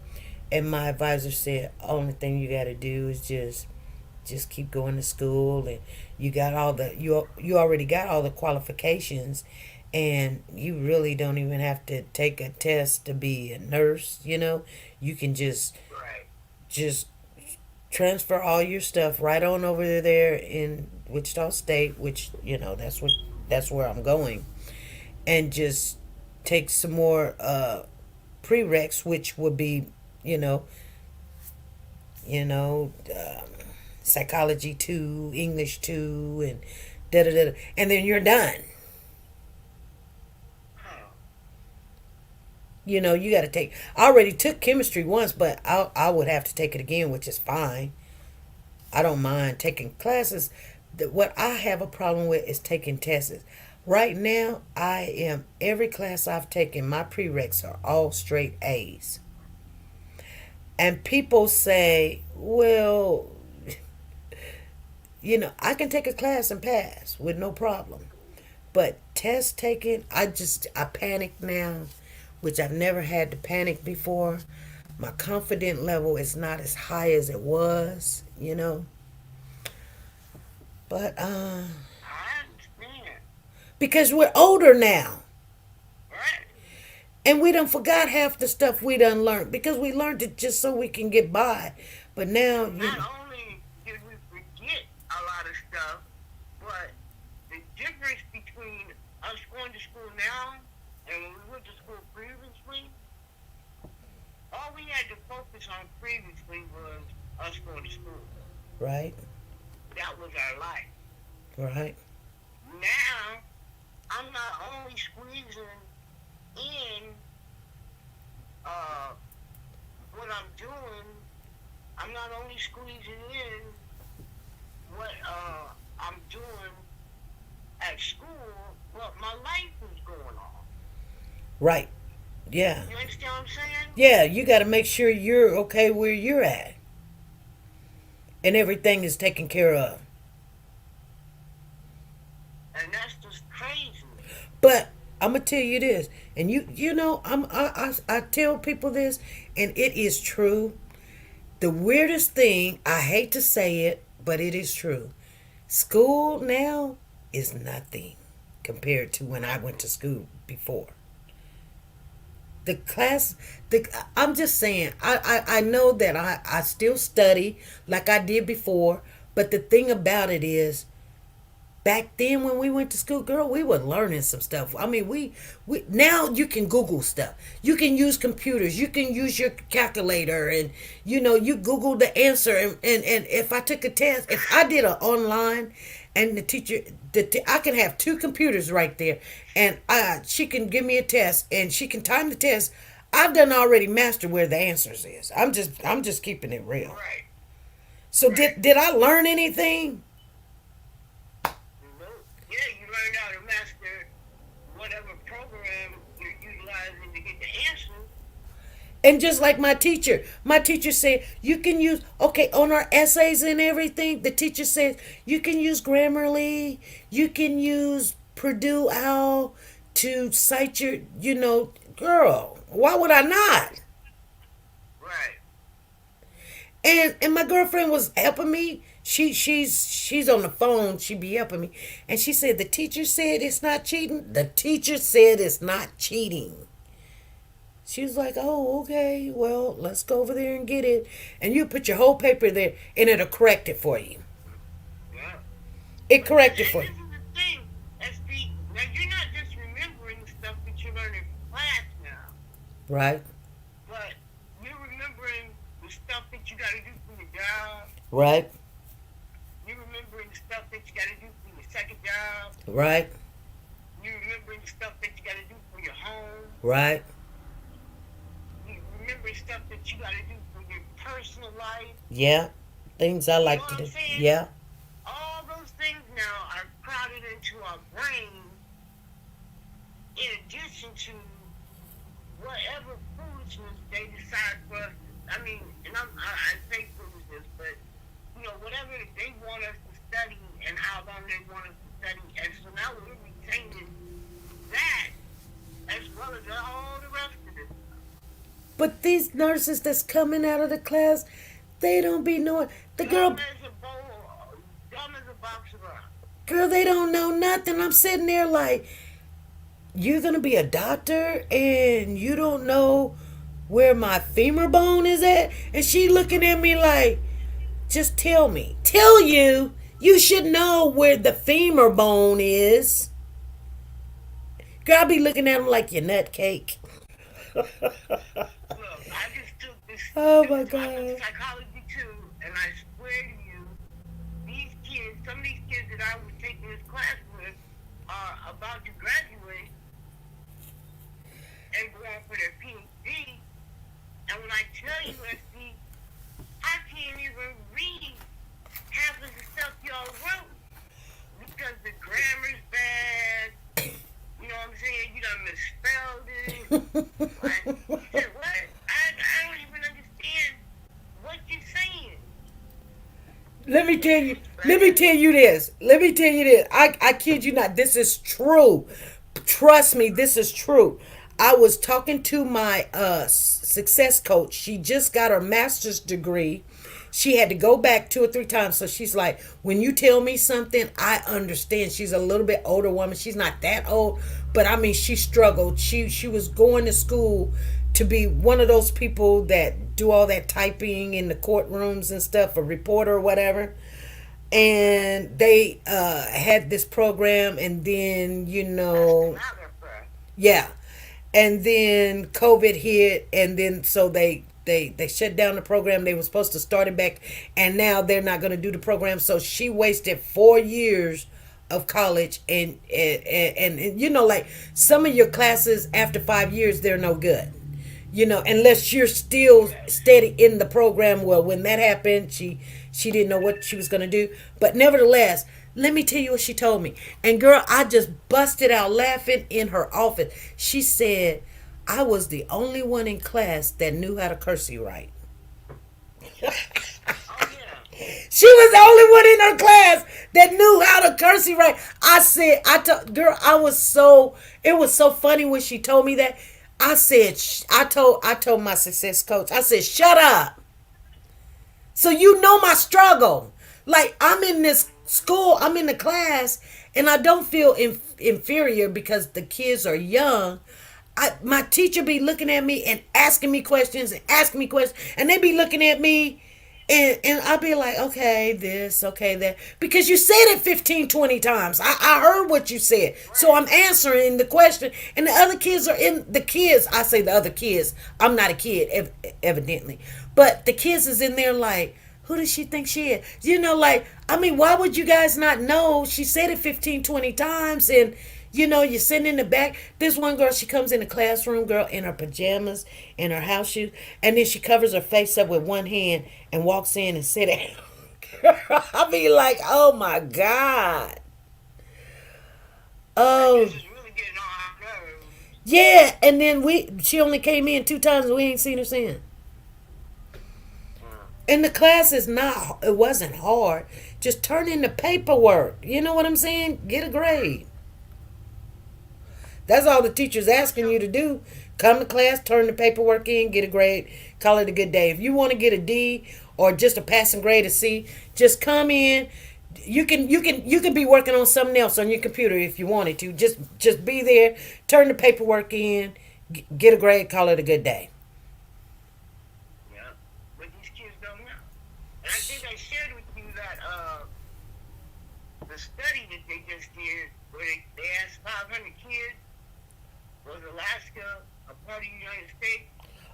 And my advisor said, only thing you got to do is just keep going to school, and you got all the you already got all the qualifications, and you really don't even have to take a test to be a nurse. You know, you can Right. just transfer all your stuff right on over there in Wichita State, which, you know, that's where I'm going, and just take some more prereqs, which would be, you know, you know, psychology 2, English 2, and da da da, and then you're done. Huh. You know, you got to take. I already took chemistry once, but I would have to take it again, which is fine. I don't mind taking classes. What I have a problem with is taking tests. Right now, every class I've taken, my prereqs are all straight A's. And people say, well, you know, I can take a class and pass with no problem. But test taking, I panic now, which I've never had to panic before. My confidence level is not as high as it was, you know. But I understand. because we're older now, Right. and we done forgot half the stuff we done learned, because we learned it just so we can get by. But now, Not only did we forget a lot of stuff, but the difference between us going to school now and when we went to school previously, all we had to focus on previously was us going to school. right? that was our life. Right. Now, I'm not only squeezing in what I'm doing, I'm not only squeezing in what I'm doing at school, but my life is going on. Right. Yeah. You understand what I'm saying? Yeah, you got to make sure you're okay where you're at. And everything is taken care of. And that's just crazy. But I'm gonna tell you this, and you know I tell people this, and it is true. The weirdest thing, I hate to say it, but it is true. School now is nothing compared to when I went to school before. The class, I'm just saying, I know that I still study like I did before, but the thing about it is, back then when we went to school, girl, we were learning some stuff. I mean, we now you can Google stuff. You can use computers. You can use your calculator, and you Google the answer. And if I took a test, if I did an online, and the teacher, I can have two computers right there, and she can give me a test, and she can time the test. I've done already mastered where the answers is. I'm just keeping it real. Right. So did I learn anything? Yeah, you learn how to master whatever program you're utilizing to get the answer. And just like my teacher said, you can use, okay, on our essays and everything, the teacher says, you can use Grammarly, you can use Purdue OWL to cite your, girl, why would I not? Right. And my girlfriend was helping me. She's on the phone. She be helping me. And she said, the teacher said it's not cheating. The teacher said it's not cheating. She was like, oh, okay, well, let's go over there and get it. And you put your whole paper there, and it'll correct it for you. Yeah. It corrected for And you. this is the thing, SP. Now, you're not just remembering the stuff that you learn in class now, Right, but you're remembering the stuff that you got to do for your job. right, You're remembering the stuff that you got to do for your second job. right, You're remembering the stuff that you got to do for your home. right. You remember stuff that you got to do for your personal life. Yeah, things I like to do. Yeah, All those things now are crowded into our brain in addition to whatever foolishness they decide for us. I mean, and I say foolishness, but, whatever they want us to study and how long they want us to study. And so now we're retaining that as well as all the rest of it. but these nurses that's coming out of the class, they don't be knowing. The girl, Dumb as a bowl, dumb as a box of rocks. girl, they don't know nothing. I'm sitting there like, you're gonna be a doctor and you don't know where my femur bone is at? And she looking at me like, just tell me. Tell you. You should know where the femur bone is. Girl, I be looking at them like your nut cake. Look, I just took this. Oh, my I took God. psychology too, and I swear to you, these kids, some of these kids that I was taking this class with, are about to graduate and go on for their PhD. And when I tell you, SC, I can't even read half of the stuff y'all wrote because the grammar's bad. You know what I'm saying? You done misspelled it. Like, you said, what? I don't even understand what you're saying. Let me tell you this. I kid you not. This is true. Trust me, this is true. I was talking to my success coach. She just got her master's degree. She had to go back 2 or 3 times. So she's like, when you tell me something, I understand. She's a little bit older woman. She's not that old, but I mean, she struggled. She was going to school to be one of those people that do all that typing in the courtrooms and stuff, a reporter or whatever. And they had this program, and then yeah, and then COVID hit, and then so they they shut down the program. They were supposed to start it back, and now they're not going to do the program. So she wasted 4 years of college, and you know, like some of your classes after 5 years, they're no good. You know, unless you're still steady in the program. Well, when that happened, she didn't know what she was going to do. But nevertheless, let me tell you what she told me. And girl, I just busted out laughing in her office. She said, I was the only one in class that knew how to cursive right. Oh yeah. She was the only one in her class that knew how to cursive right. I said, girl, it was so funny when she told me that. I said, I told my success coach, I said, shut up. So you know my struggle. Like, I'm in this school, I'm in the class, and I don't feel inferior because the kids are young. My teacher be looking at me and asking me questions, and they be looking at me, and I'll be like, okay, this, okay, that. Because you said it 15, 20 times. I heard what you said. So I'm answering the question. And the other kids are I say the other kids. I'm not a kid, evidently. But the kids is in there like, who does she think she is? You know, like, I mean, why would you guys not know? She said it 15, 20 times, and you know, you're sitting in the back. This one girl, she comes in the classroom, girl, in her pajamas and her house shoes, and then she covers her face up with one hand and walks in and sit down. I be like, oh my God. Oh, This is really getting on my nerves. yeah. And then she only came in 2 times and we ain't seen her since. And the class it wasn't hard. Just turn in the paperwork. You know what I'm saying? Get a grade. That's all the teacher's asking you to do. Come to class, turn the paperwork in, get a grade, call it a good day. If you want to get a D or just a passing grade, a C, just come in. You can be working on something else on your computer if you wanted to. Just be there, turn the paperwork in, get a grade, call it a good day. Yeah. But these kids don't know. And I think I shared with you that the study that they just did where they asked 500 kids, was Alaska a part of the United States?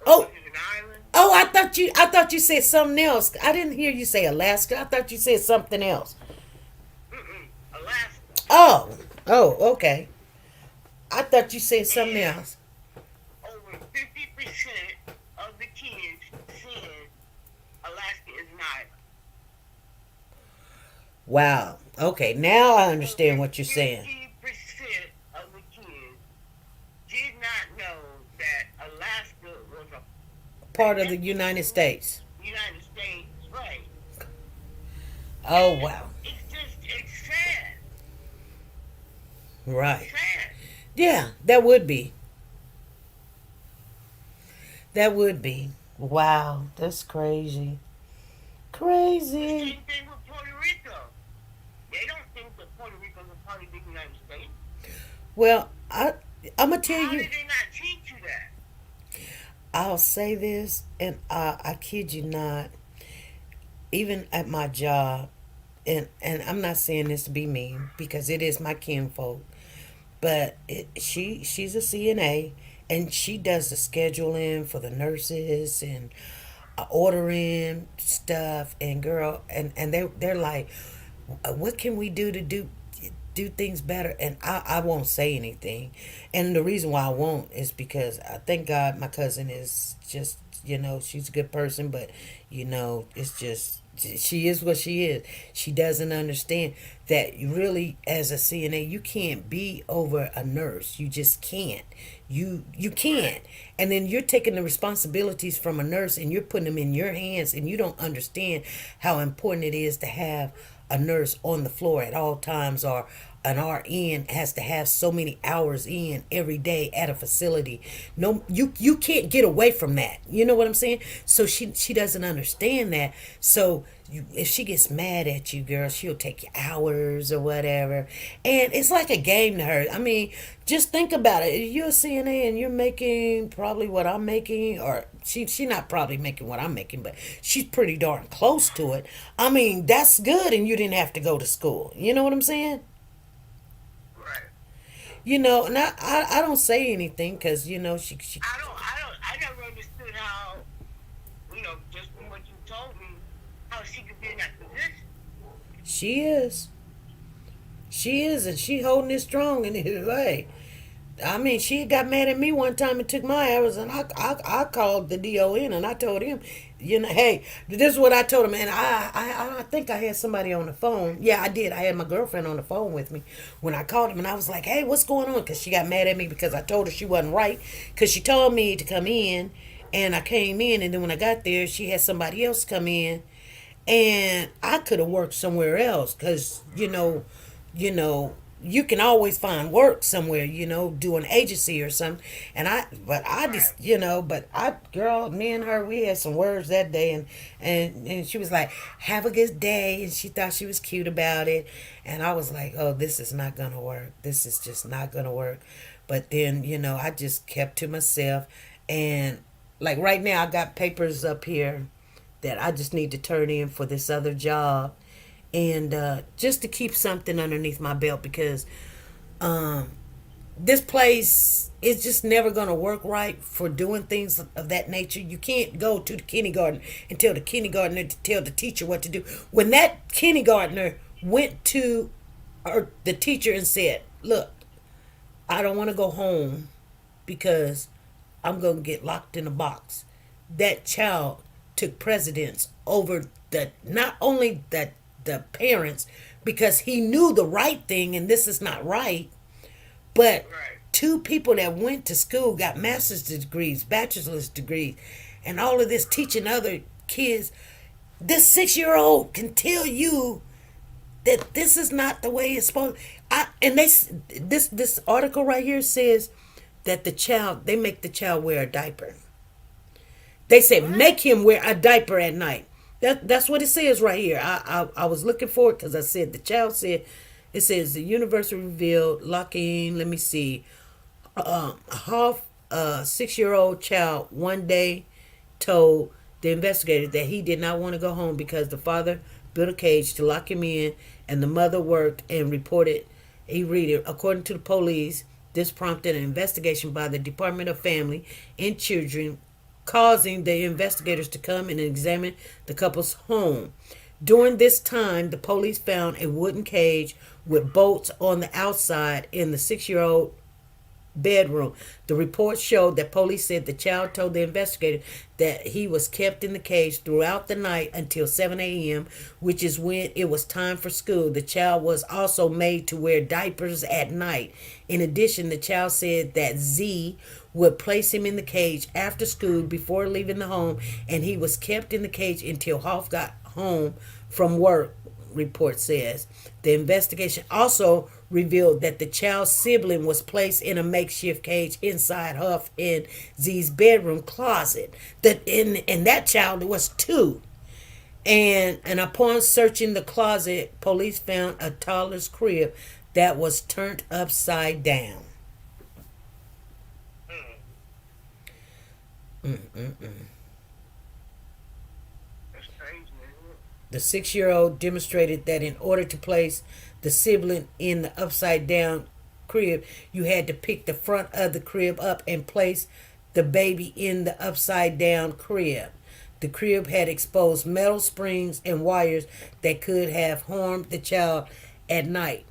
Or Oh. was it an island? Oh, I thought you said something else. I didn't hear you say Alaska. I thought you said something else. Alaska. Oh, okay. I thought you said something else. Over 50% of the kids said Alaska is an island. Wow. Okay, now I understand what you're saying. 50% of the kids did not know that Alaska was a Part of the United States. United States, right? Oh, wow. It's sad. Right. Sad. Yeah, that would be. That would be. Wow, that's crazy. Crazy. Same thing with Puerto Rico. They don't think that Puerto Rico is a part of the United States. Well, I'm going to tell How you, did they not teach you that? I'll say this, and I kid you not, even at my job, and I'm not saying this to be mean, because it is my kinfolk, but she's a CNA, and she does the scheduling for the nurses and ordering stuff, and girl, and they're like, what can we do to do things better? And I won't say anything, and the reason why I won't is because I thank God my cousin is just, you know, she's a good person, but you know, it's just, she is what she is. She doesn't understand that really, as a CNA, you can't be over a nurse. You just can't. You can't. And then you're taking the responsibilities from a nurse and you're putting them in your hands, and you don't understand how important it is to have a nurse on the floor at all times, or an RN has to have so many hours in every day at a facility. No, you can't get away from that. You know what I'm saying? So she doesn't understand that. So if she gets mad at you, girl, she'll take you hours or whatever. And it's like a game to her. I mean, just think about it. If you're a CNA and you're making probably what I'm making, or she not probably making what I'm making, but she's pretty darn close to it. I mean, that's good, and you didn't have to go to school. You know what I'm saying? Right. You know, and I don't say anything because, you know, she I never understood how She is. She is, and she holding it strong in it. Hey, I mean, she got mad at me one time and took my hours, and I called the DON and I told him, hey, this is what I told him, and I think I had somebody on the phone. Yeah, I did. I had my girlfriend on the phone with me when I called him, and I was like, hey, what's going on? Because she got mad at me because I told her she wasn't right, because she told me to come in, and I came in, and then when I got there, she had somebody else come in, and I could have worked somewhere else, because you can always find work somewhere, do an agency or something. But I just, girl, me and her, we had some words that day, and she was like, have a good day, and she thought she was cute about it, and I was like, oh, this is not gonna work. This is just not gonna work. But then, I just kept to myself, and like right now, I got papers up here that I just need to turn in for this other job, and just to keep something underneath my belt, because this place is just never going to work right for doing things of that nature. You can't go to the kindergarten and tell the kindergartner to tell the teacher what to do. When that kindergartner went to the teacher and said, look, I don't want to go home because I'm going to get locked in a box, that child took precedence over not only the parents, because he knew the right thing and this is not right, but two people that went to school, got master's degrees, bachelor's degrees, and all of this, teaching other kids. This 6-year-old can tell you that this is not the way it's supposed. This article right here says that they make the child wear a diaper. They said make him wear a diaper at night. That's what it says right here. I was looking for it because I said the child said, it says the university revealed locking. Let me see, half 6-year-old child one day told the investigator that he did not want to go home because the father built a cage to lock him in, and the mother worked and reported. He read it. According to the police, this prompted an investigation by the Department of Family and Children, causing the investigators to come and examine the couple's home. During this time, the police found a wooden cage with bolts on the outside in the 6-year-old bedroom. The report showed that police said the child told the investigator that he was kept in the cage throughout the night until 7 a.m., which is when it was time for school. The child was also made to wear diapers at night. In addition, the child said that Z would place him in the cage after school before leaving the home, and he was kept in the cage until Hoff got home from work, report says. The investigation also revealed that the child's sibling was placed in a makeshift cage inside Huff and Z's bedroom closet. And that child was 2. And upon searching the closet, police found a toddler's crib that was turned upside down. The 6-year-old demonstrated that in order to place the sibling in the upside down crib, you had to pick the front of the crib up and place the baby in the upside down crib. The crib had exposed metal springs and wires that could have harmed the child at night.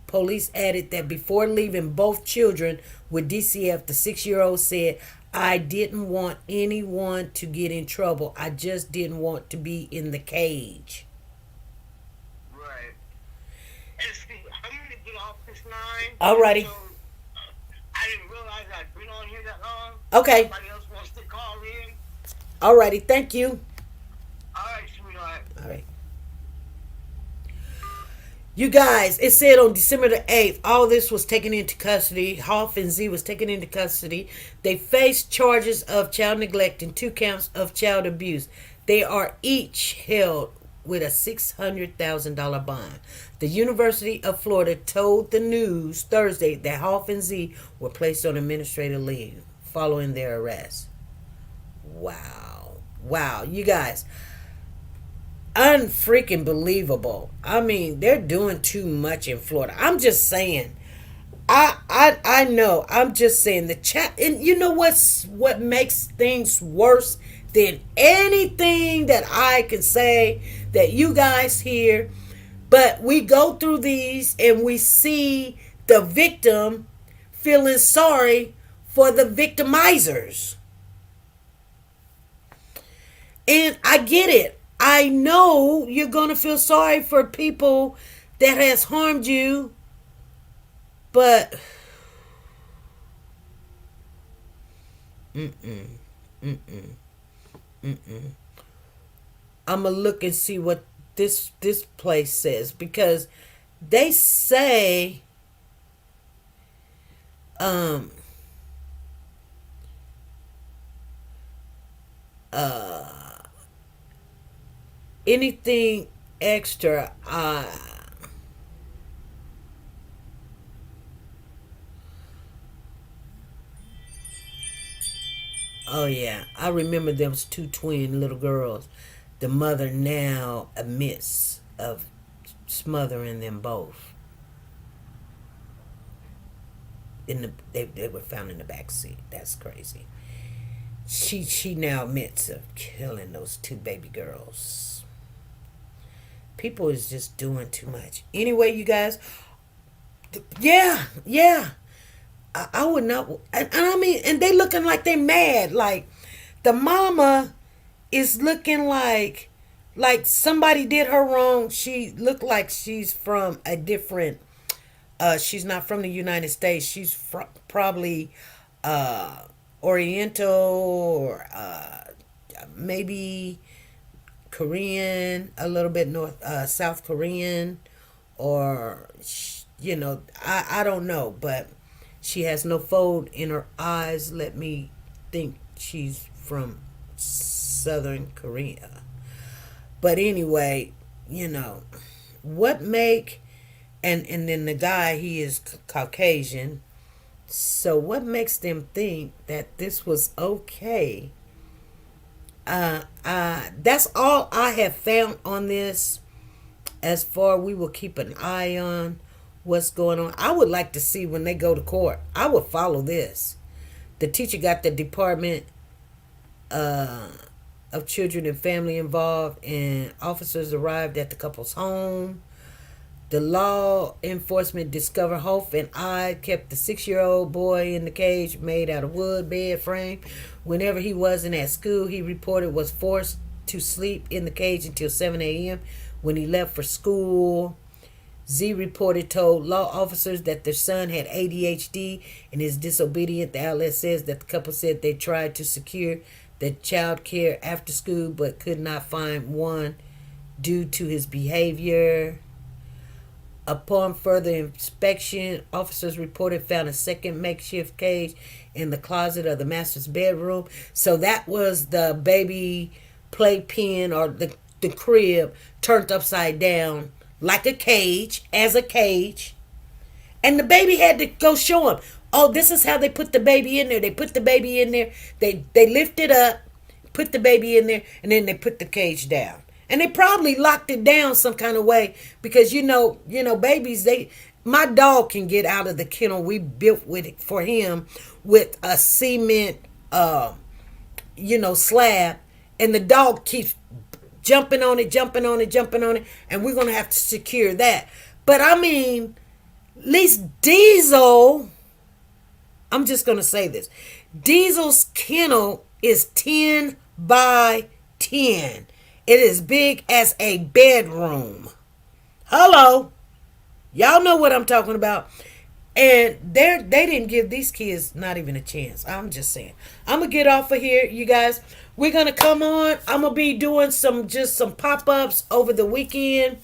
Police added that before leaving both children with DCF, the 6-year-old said, I didn't want anyone to get in trouble. I just didn't want to be in the cage. Right. And see, I'm going to get off this line. Alrighty. So, I didn't realize I'd been on here that long. Okay. Somebody else wants to call in. Alrighty. Thank you. All right, sweetheart. All right. You guys, it said on December the 8th, all this was taken into custody. Hoff and Z was taken into custody. They faced charges of child neglect and 2 counts of child abuse. They are each held with a $600,000 bond. The University of Florida told the news Thursday that Hoff and Z were placed on administrative leave following their arrest. Wow. Wow. You guys, unfreaking believable. I mean, they're doing too much in Florida. I'm just saying. I know. I'm just saying the chat. And you know what makes things worse than anything that I can say that you guys hear? But we go through these and we see the victim feeling sorry for the victimizers. And I get it. I know you're going to feel sorry for people that has harmed you, but I'm going to look and see what this place says, because they say anything extra, oh yeah, I remember there was 2 twin little girls. The mother now admits of smothering them both. They were found in the back seat. That's crazy. She now admits of killing those 2 baby girls. People is just doing too much. Anyway, you guys, yeah. I would not, and I mean, and they looking like they mad. Like the mama is looking like somebody did her wrong. She looked like she's from a different. She's not from the United States. She's probably Oriental or maybe Korean, a little bit South Korean, or I don't know, but she has no fold in her eyes. Let me think she's from Southern Korea. But anyway, what make, and then the guy, he is Caucasian. So what makes them think that this was okay? That's all I have found on this. As far, we will keep an eye on what's going on. I would like to see when they go to court. I would follow this. The teacher got the Department of Children and Family involved, and officers arrived at the couple's home. The law enforcement discovered Hope and I kept the 6-year-old boy in the cage made out of wood bed frame. Whenever he wasn't at school, he reported was forced to sleep in the cage until 7 a.m. When he left for school, Z reported told law officers that their son had ADHD and is disobedient. The outlet says that the couple said they tried to secure the child care after school but could not find one due to his behavior. Upon further inspection, officers reported found a second makeshift cage in the closet of the master's bedroom. So that was the baby playpen, or the crib turned upside down like a cage, as a cage. And the baby had to go show him, oh, this is how they put the baby in there. They put the baby in there. They lift it up, put the baby in there, and then they put the cage down. And they probably locked it down some kind of way, because babies, my dog can get out of the kennel we built for him with a cement slab, and the dog keeps jumping on it, and we're gonna have to secure that. But I mean, at least Diesel, I'm just gonna say this, Diesel's kennel is 10 by 10. It is big as a bedroom. Hello. Y'all know what I'm talking about. And they didn't give these kids not even a chance. I'm just saying. I'm going to get off of here, you guys. We're going to come on. I'm going to be doing some pop-ups over the weekend.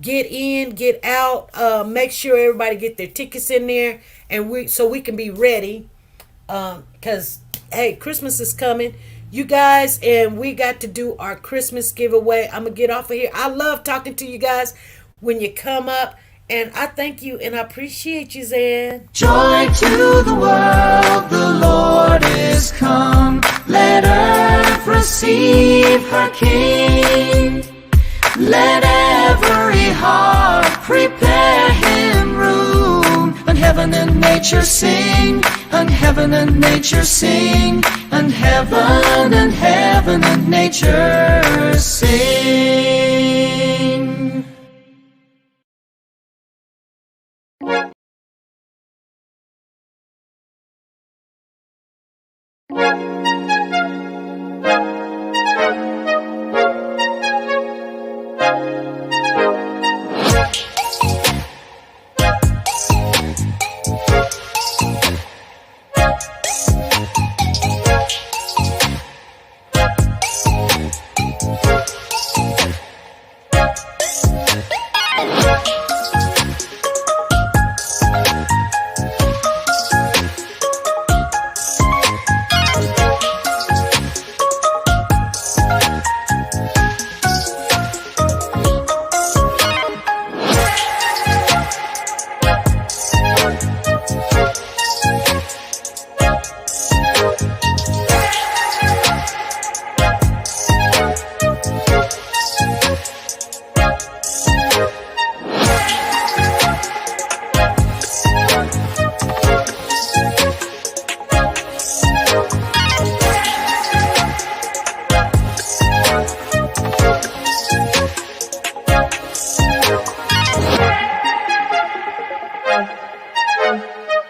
Get in, get out. Make sure everybody get their tickets in there, and so we can be ready. Because, hey, Christmas is coming. You guys, and we got to do our Christmas giveaway. I'm going to get off of here. I love talking to you guys when you come up, and I thank you and I appreciate you, Zan. Joy to the world, the Lord is come. Let earth receive her King. Let every heart prepare him room. And heaven and nature sing, and heaven and nature sing, and heaven and nature sing. Bye.